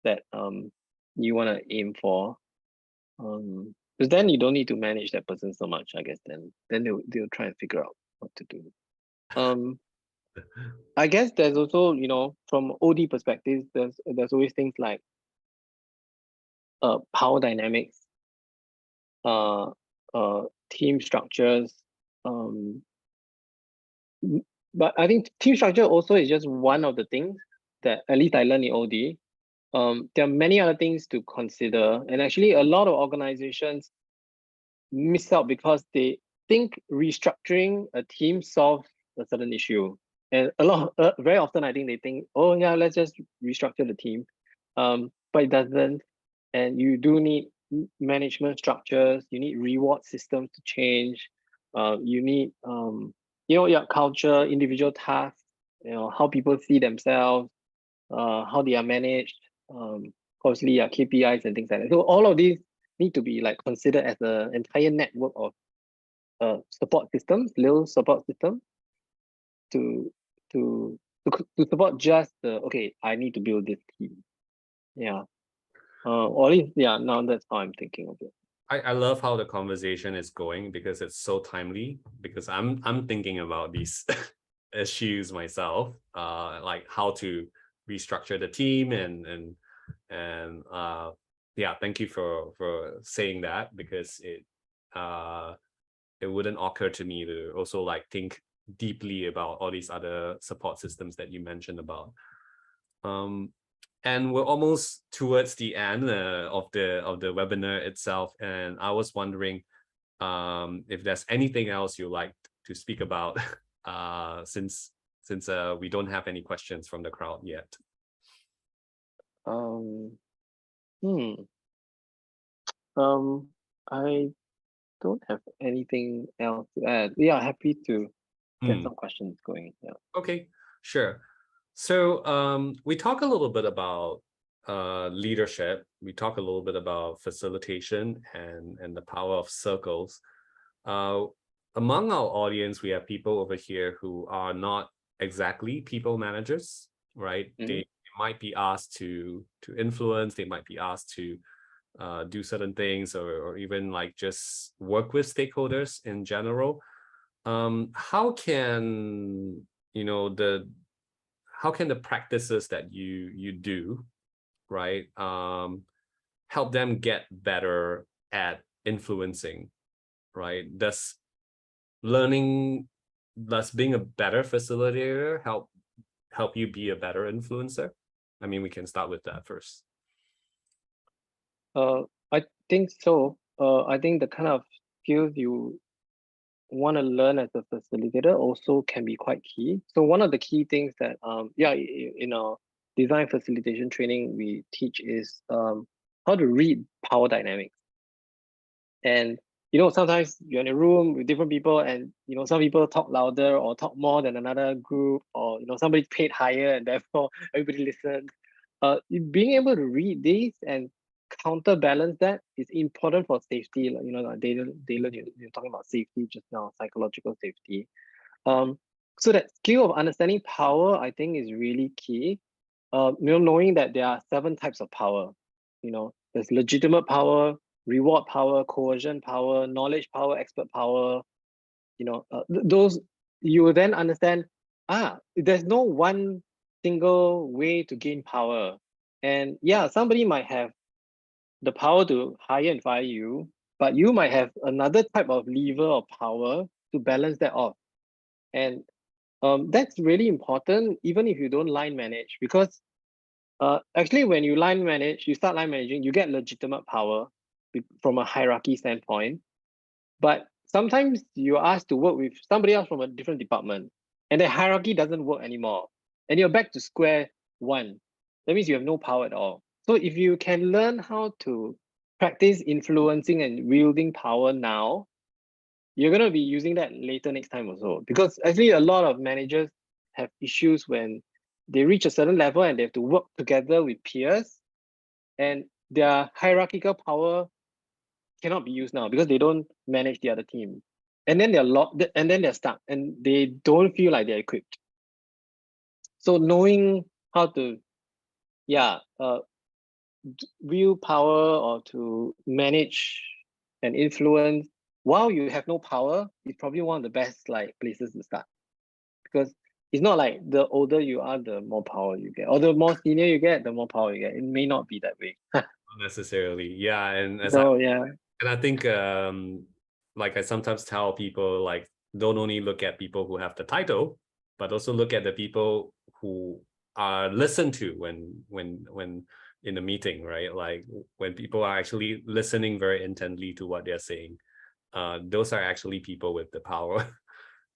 that you want to aim for. Because then you don't need to manage that person so much, I guess. Then they'll try and figure out what to do. I guess there's also, from OD perspective, there's always things like power dynamics, team structures. But I think team structure also is just one of the things that at least I learned in OD. There are many other things to consider, and actually a lot of organizations miss out because they think restructuring a team solves a certain issue. And very often I think they think, oh yeah, let's just restructure the team. But it doesn't. And you do need management structures, you need reward systems to change. You need your culture, individual tasks, how people see themselves, how they are managed, obviously KPIs and things like that. So all of these need to be like considered as an entire network of support systems, little support systems to support just I need to build this team. Yeah. Or at least, yeah, now that's how I'm thinking of it. I love how the conversation is going because it's so timely, because I'm thinking about these issues myself, like how to restructure the team and yeah, thank you for saying that, because it wouldn't occur to me to also like think deeply about all these other support systems that you mentioned about. And we're almost towards the end of the webinar itself, and I was wondering if there's anything else you'd like to speak about, since we don't have any questions from the crowd yet. I don't have anything else to add. Yeah, happy to get some questions going. Yeah. Okay, sure. So we talk a little bit about leadership. We talk a little bit about facilitation and the power of circles. Among our audience, we have people over here who are not exactly people managers, right? They might be asked to influence. They might be asked to do certain things, or even like just work with stakeholders in general. How can the practices that you do, right, help them get better at influencing, right? Does being a better facilitator help you be a better influencer? I mean, we can start with that first. I think so. I think the kind of skills you want to learn as a facilitator also can be quite key. So one of the key things that in our design facilitation training we teach is how to read power dynamics. And sometimes you're in a room with different people, and some people talk louder or talk more than another group, or somebody's paid higher and therefore everybody listens. Being able to read these and counterbalance that is important for safety. Like, you're talking about safety just now, psychological safety. So that skill of understanding power, I think, is really key. Knowing that there are 7 types of power. There's legitimate power, reward power, coercion power, knowledge power, expert power. Those you will then understand. There's no one single way to gain power. And yeah, somebody might have the power to hire and fire you, but you might have another type of lever or power to balance that off. And that's really important, even if you don't line manage, because actually when you start line managing, you get legitimate power from a hierarchy standpoint. But sometimes you're asked to work with somebody else from a different department, and the hierarchy doesn't work anymore, and you're back to square one. That means you have no power at all. So if you can learn how to practice influencing and wielding power now, you're going to be using that later next time also. Because actually a lot of managers have issues when they reach a certain level and they have to work together with peers, and their hierarchical power cannot be used now because they don't manage the other team. and then they're locked, and then they're stuck, and they don't feel like they're equipped. So knowing how to, wield power or to manage and influence while you have no power is probably one of the best like places to start, because it's not like the older you are, the more power you get, or the more senior you get, the more power you get. It may not be that way. Not necessarily. Yeah. And I think like I sometimes tell people, like, don't only look at people who have the title, but also look at the people who are listened to when in a meeting, right? Like when people are actually listening very intently to what they're saying. Those are actually people with the power.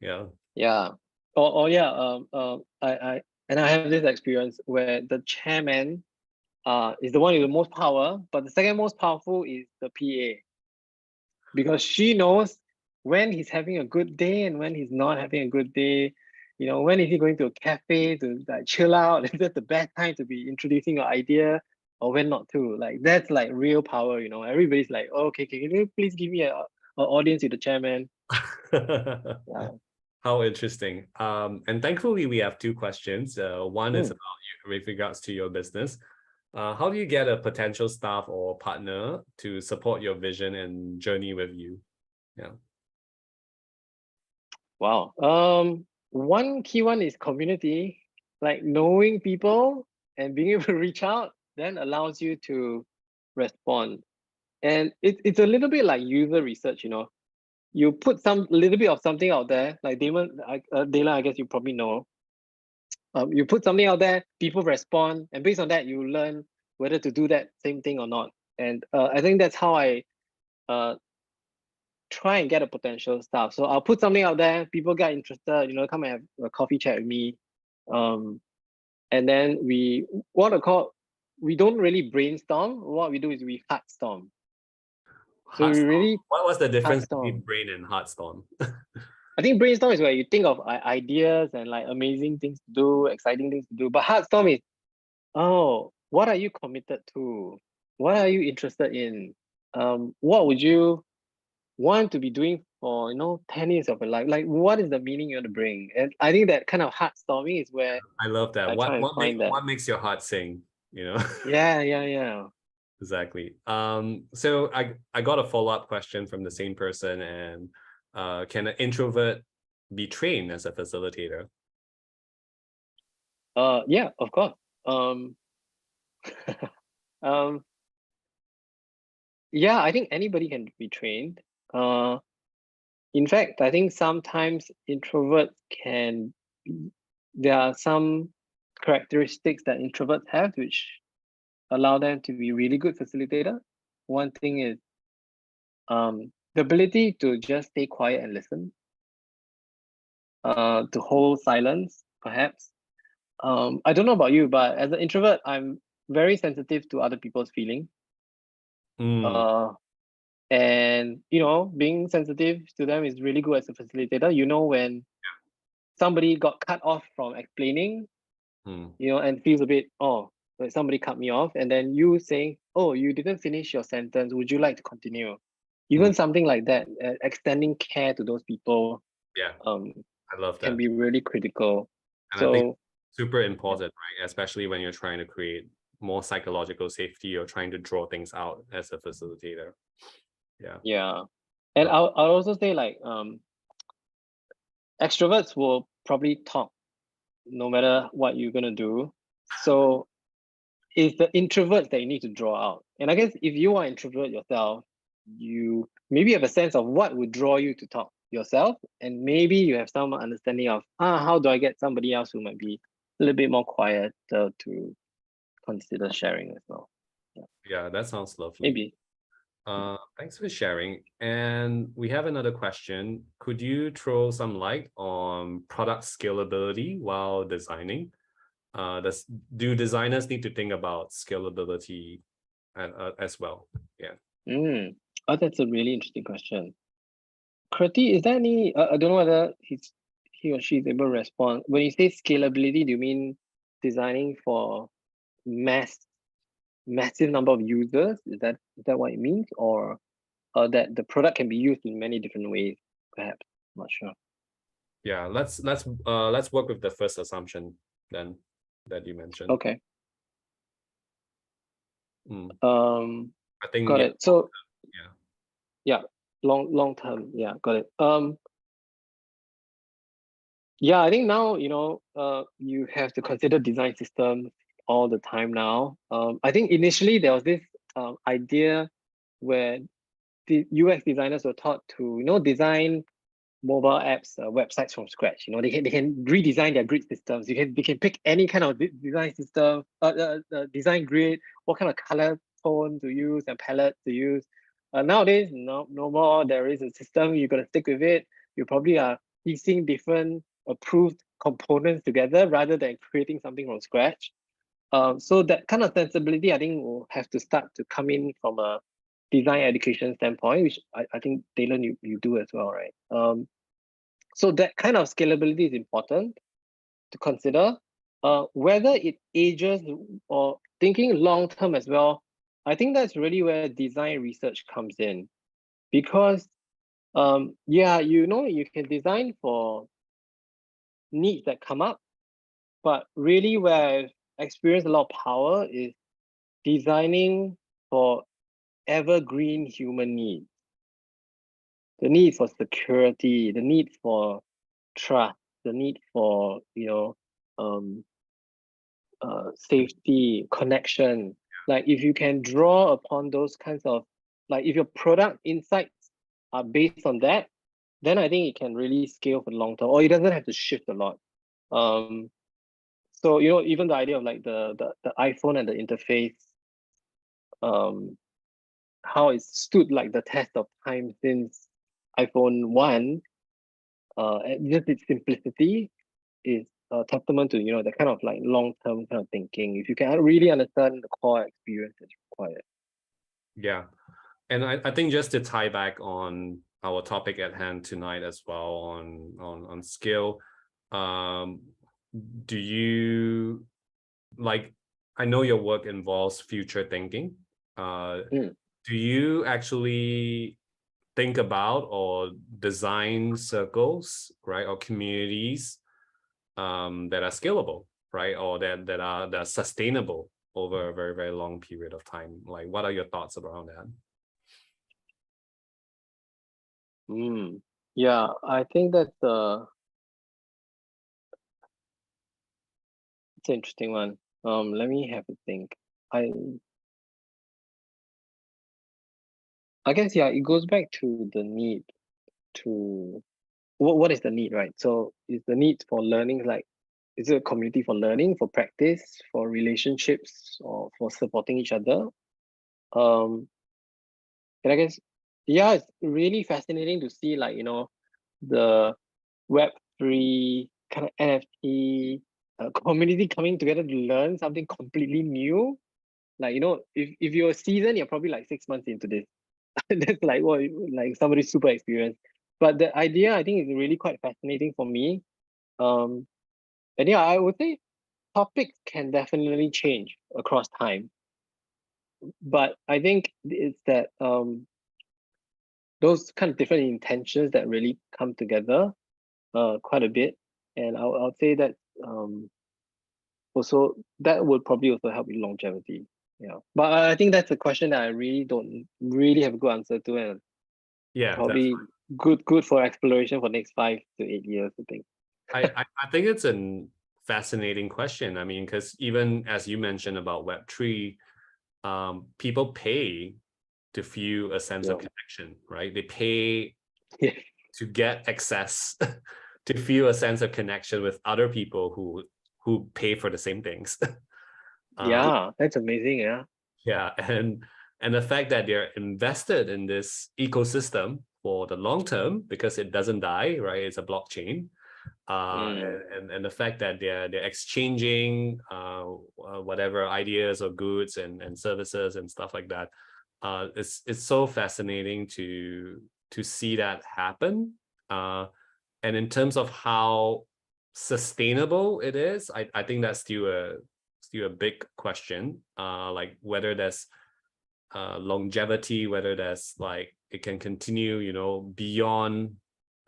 Yeah. Yeah. I have this experience where the chairman is the one with the most power, but the second most powerful is the PA, because she knows when he's having a good day and when he's not having a good day. You know, when is he going to a cafe to like chill out? Is that the best time to be introducing your idea, or when not to? Like that's like real power. You know, everybody's like, oh, okay, can you please give me a audience with the chairman? Yeah. How interesting. And thankfully we have two questions. One is about you with regards to your business. How do you get a potential staff or partner to support your vision and journey with you? Yeah. Wow. One key one is community, like knowing people and being able to reach out, then allows you to respond. And it's a little bit like user research, you know. You put some little bit of something out there, like Daylan, I guess you probably know. You put something out there, people respond, and based on that, you learn whether to do that same thing or not. And I think that's how I try and get a potential staff. So I'll put something out there, people get interested, you know, come and have a coffee chat with me. And then we don't really brainstorm. What we do is we heartstorm. So we really What was the difference between heartstorm. brain and heartstorm? I think brainstorm is where you think of ideas and like amazing things to do, exciting things to do. But heartstorm is, oh, what are you committed to? What are you interested in? What would you want to be doing for 10 years of your life? Like what is the meaning you want to bring? And I think that kind of heartstorming is where I love that. I try and find that. What makes your heart sing? You know? Yeah. Exactly. So I got a follow-up question from the same person, and can an introvert be trained as a facilitator? Yeah, of course. Um, yeah, I think anybody can be trained. In fact, I think sometimes introverts there are some characteristics that introverts have which allow them to be really good facilitator. One thing is the ability to just stay quiet and listen, to hold silence, perhaps. I don't know about you, but as an introvert, I'm very sensitive to other people's feelings. And being sensitive to them is really good as a facilitator. You know, when somebody got cut off from explaining, and feels a bit, oh, like somebody cut me off, and then you saying, oh, you didn't finish your sentence, would you like to continue? Even something like that, extending care to those people, Yeah, I love can that. be really critical. And I think So super important, right? Especially when you're trying to create more psychological safety or trying to draw things out as a facilitator. yeah. And I'll also say, like, extroverts will probably talk no matter what you're gonna do. So it's the introverts that you need to draw out. And I guess if you are introvert yourself, you maybe have a sense of what would draw you to talk yourself, and maybe you have some understanding of how do I get somebody else who might be a little bit more quiet to consider sharing as well. Yeah, that sounds lovely. Maybe. Thanks for sharing. And we have another question. Could you throw some light on product scalability while designing? Do designers need to think about scalability as well? Yeah. Oh, that's a really interesting question. Kriti, is there any, I don't know whether he or she is able to respond. When you say scalability, do you mean designing for massive number of users? Is that what it means? Or that the product can be used in many different ways, perhaps. Not sure. Yeah, let's work with the first assumption then that you mentioned. Okay. I think Got it. So yeah. long term. Yeah, got it. Yeah, I think now, you have to consider design systems all the time now. I think initially there was this idea where the UX designers were taught to, design mobile apps, websites from scratch. They can redesign their grid systems. They can pick any kind of design system, design grid, what kind of color tone to use and palette to use. Nowadays, no more. There is a system. You're gonna stick with it. You probably are piecing different approved components together rather than creating something from scratch. So that kind of sensibility, I think, will have to start to come in from a design education standpoint, which I think, Dylan, you do as well, right? So that kind of scalability is important to consider. Whether it ages or thinking long term as well, I think that's really where design research comes in, because you can design for needs that come up, but really where I've experienced a lot of power is designing for evergreen human needs. The need for security, the need for trust, the need for safety, connection. Like if you can draw upon those kinds of, like if your product insights are based on that, then I think it can really scale for the long term, or it doesn't have to shift a lot. So even the idea of like the iPhone and the interface, how it stood like the test of time since iPhone 1, and just its simplicity is a testament to the kind of like long-term kind of thinking. If you can really understand the core experience that's required. Yeah. And I think just to tie back on our topic at hand tonight as well on skill, do you, like, I know your work involves future thinking. Do you actually think about or design circles, right, or communities that are scalable, right, or that are sustainable over a very, very long period of time? Like, what are your thoughts around that? Yeah, I think that's it's an interesting one. Let me have a think. I guess, yeah, it goes back to the need to what is the need, right? So is the need for learning, like, is it a community for learning, for practice, for relationships, or for supporting each other? And I guess, yeah, it's really fascinating to see, like, the Web3 kind of NFT community coming together to learn something completely new. Like, if you're seasoned, you're probably like 6 months into this. That's like what, like somebody super experienced. But the idea, I think, is really quite fascinating for me. And yeah, I would say topics can definitely change across time. But I think it's that those kind of different intentions that really come together quite a bit. And I'll say that also that would probably also help with longevity. Yeah. But I think that's a question that I really don't really have a good answer to, and Yeah, probably good for exploration for next 5 to 8 years, I think. I think it's a fascinating question. I mean, because even as you mentioned about Web3, people pay to feel a sense of connection, right? They pay to get access to feel a sense of connection with other people who pay for the same things. Yeah, that's amazing. Yeah. Yeah, and the fact that they're invested in this ecosystem for the long term because it doesn't die, right? It's a blockchain. And the fact that they're exchanging whatever ideas or goods and services and stuff like that, it's so fascinating to see that happen. And in terms of how sustainable it is, I think that's still a big question. Like whether there's longevity, whether there's like it can continue, beyond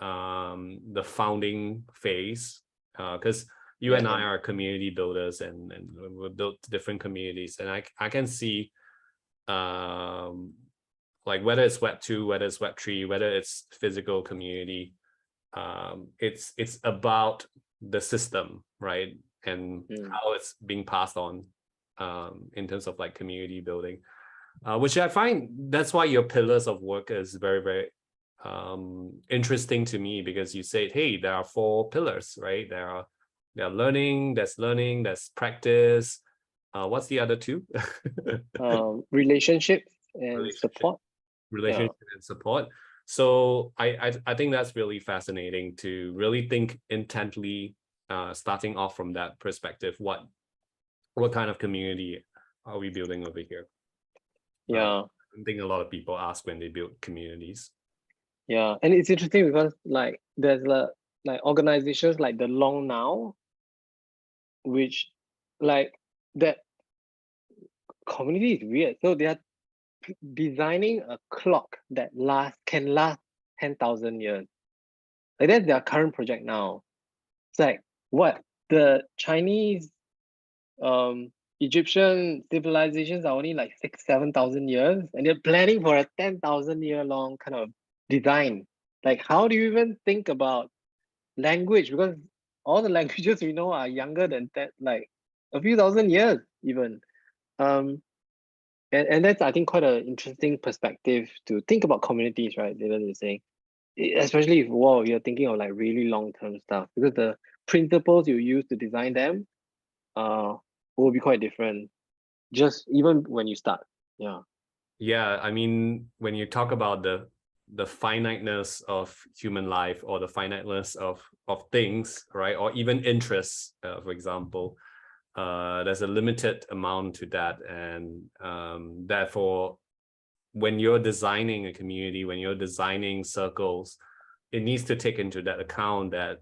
the founding phase, because you and I are community builders, and we built different communities, and I can see like whether it's Web 2, whether it's Web 3, whether it's physical community, it's about the system, right? And how it's being passed on in terms of like community building, which I find that's why your pillars of work is very, very interesting to me, because you said, hey, there are 4 pillars, right? There are learning, there's practice. What's the other 2? Relationship and support. Relationship and support. So I think that's really fascinating to really think intently, starting off from that perspective. What kind of community are we building over here? Yeah. I think a lot of people ask when they build communities. Yeah, and it's interesting because like there's like organizations like the Long Now, which like that community is weird. So they are designing a clock that can last 10,000 years. Like that's their current project now. It's like what the Chinese, Egyptian civilizations are only like 7,000 years, and they're planning for a 10,000 year long kind of design. Like, how do you even think about language? Because all the languages we know are younger than that, like a few thousand years even. And that's, I think, quite an interesting perspective to think about communities, right? They're saying, especially if you're thinking of like really long-term stuff, because the principles you use to design them will be quite different, just even when you start. Yeah, I mean, when you talk about the finiteness of human life, or the finiteness of things, right, or even interests, for example, there's a limited amount to that, and therefore when you're designing a community, when you're designing circles, it needs to take into that account that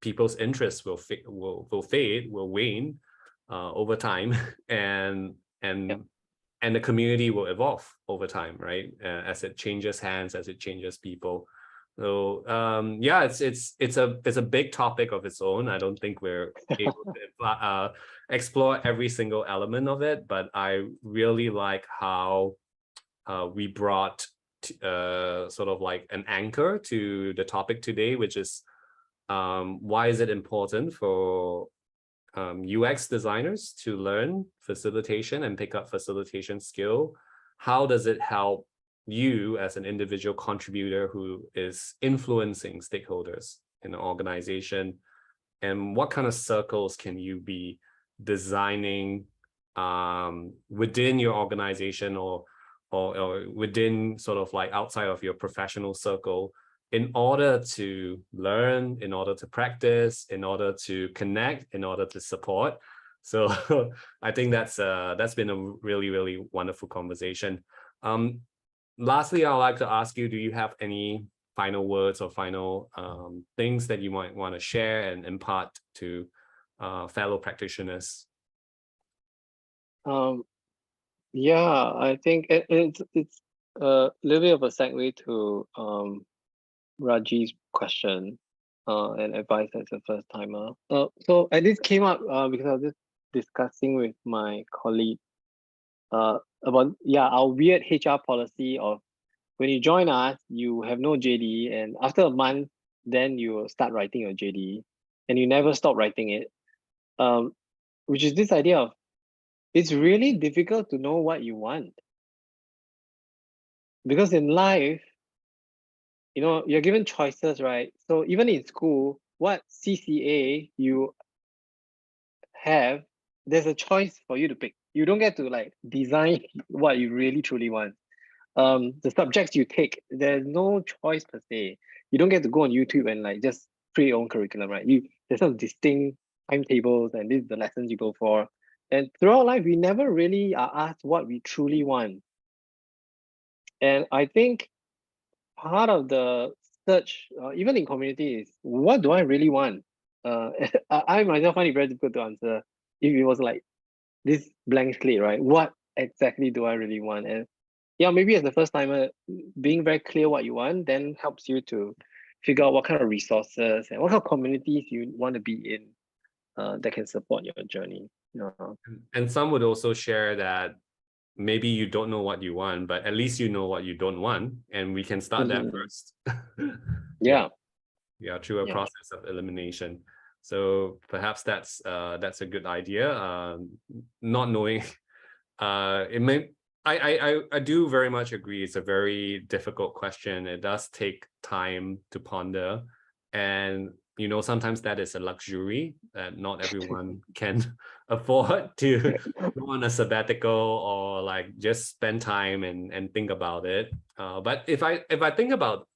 people's interests will fade, will wane over time, and the community will evolve over time, right? As it changes hands, as it changes people. So yeah, it's a big topic of its own. I don't think we're able to explore every single element of it, but I really like how we brought sort of like an anchor to the topic today, which is why is it important for UX designers to learn facilitation and pick up facilitation skill? How does it help you as an individual contributor who is influencing stakeholders in an organization? And what kind of circles can you be designing within your organization, or within sort of like outside of your professional circle, in order to learn, in order to practice, in order to connect, in order to support? So I think that's been a really, really wonderful conversation. Lastly, I'd like to ask you, do you have any final words or final things that you might want to share and impart to fellow practitioners? Yeah, I think it's a little bit of a segue to Raji's question and advice as a first timer. So and this came up because I was just discussing with my colleague about our weird HR policy of when you join us, you have no JD, and after a month, then you will start writing your JD, and you never stop writing it. Which is this idea of it's really difficult to know what you want. Because in life, you're given choices, right? So even in school, what CCA you have, there's a choice for you to pick. You don't get to like design what you really truly want. The subjects you take, there's no choice per se. You don't get to go on YouTube and like just create your own curriculum, right? There's some distinct timetables, and this is the lessons you go for. And throughout life, we never really are asked what we truly want. And I think part of the search, even in community, is what do I really want? I myself find it very difficult to answer if it was like this blank slate, right? What exactly do I really want? And yeah, maybe as the first timer, being very clear what you want then helps you to figure out what kind of resources and what kind of communities you want to be in that can support your journey. And some would also share that maybe you don't know what you want, but at least you know what you don't want, and we can start that first. Yeah. Yeah, through a process of elimination. So perhaps that's a good idea. Not knowing, it may. I do very much agree. It's a very difficult question. It does take time to ponder, and sometimes that is a luxury that not everyone can afford to go on a sabbatical or like just spend time and think about it. But if I think about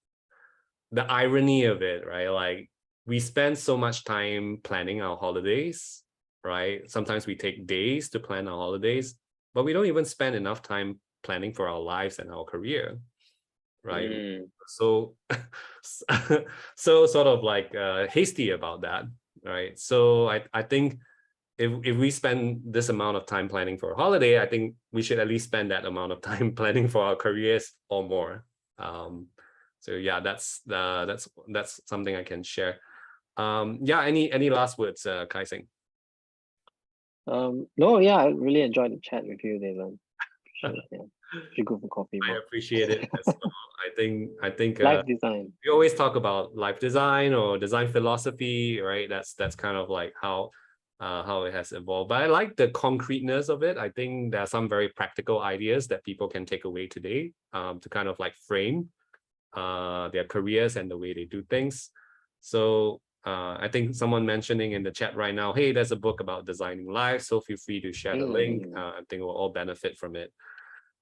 the irony of it, right? Like we spend so much time planning our holidays, right? Sometimes we take days to plan our holidays, but we don't even spend enough time planning for our lives and our career, right? So so sort of like hasty about that, right? So I think if we spend this amount of time planning for a holiday, I think we should at least spend that amount of time planning for our careers or more. So yeah, that's something I can share. Yeah, any last words, Khai Seng? No, yeah, I really enjoyed the chat with you, Dylan. Should go for coffee. I appreciate it as well. I think life design. We always talk about life design or design philosophy, right? That's kind of like how it has evolved. But I like the concreteness of it. I think there are some very practical ideas that people can take away today, to kind of like frame their careers and the way they do things. So I think someone mentioning in the chat right now, hey, there's a book about designing life, so feel free to share the link. I think we'll all benefit from it.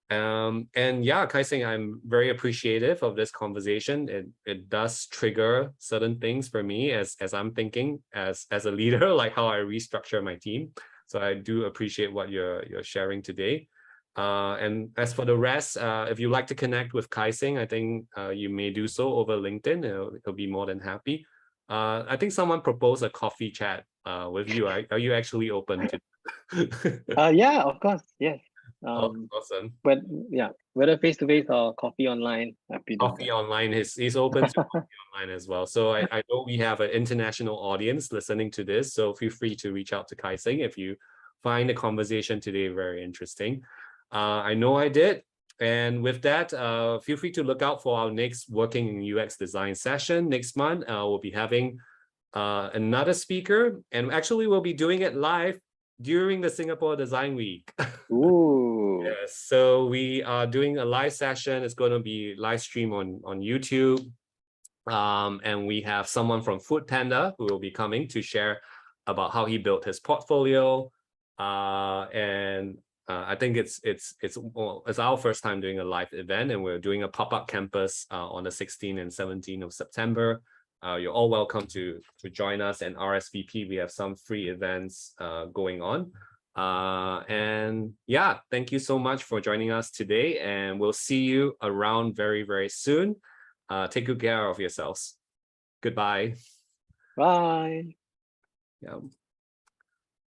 And yeah, Khai Seng, I'm very appreciative of this conversation. It does trigger certain things for me as I'm thinking as a leader, like how I restructure my team. So I do appreciate what you're sharing today. And as for the rest, if you'd like to connect with Khai Seng, I think you may do so over LinkedIn. He'll be more than happy. I think someone proposed a coffee chat with you. Are you actually open to? Yeah, of course, yes. Awesome. But yeah, whether face to face or coffee online, happy to do Coffee that. online, he's open to coffee online as well. So I know we have an international audience listening to this, so feel free to reach out to Khai Seng if you find the conversation today very interesting. I know I did. And with that, feel free to look out for our next Working in UX Design session next month. We'll be having another speaker, and actually we'll be doing it live during the Singapore Design Week. Ooh. Yes, so we are doing a live session. It's going to be live stream on YouTube. And we have someone from Food Panda who will be coming to share about how he built his portfolio. I think it's our first time doing a live event, and we're doing a pop-up campus on the 16th and 17th of September. You're all welcome to join us and RSVP. We have some free events going on. And yeah, thank you so much for joining us today, and we'll see you around very, very soon. Take good care of yourselves. Goodbye. Bye. Yeah.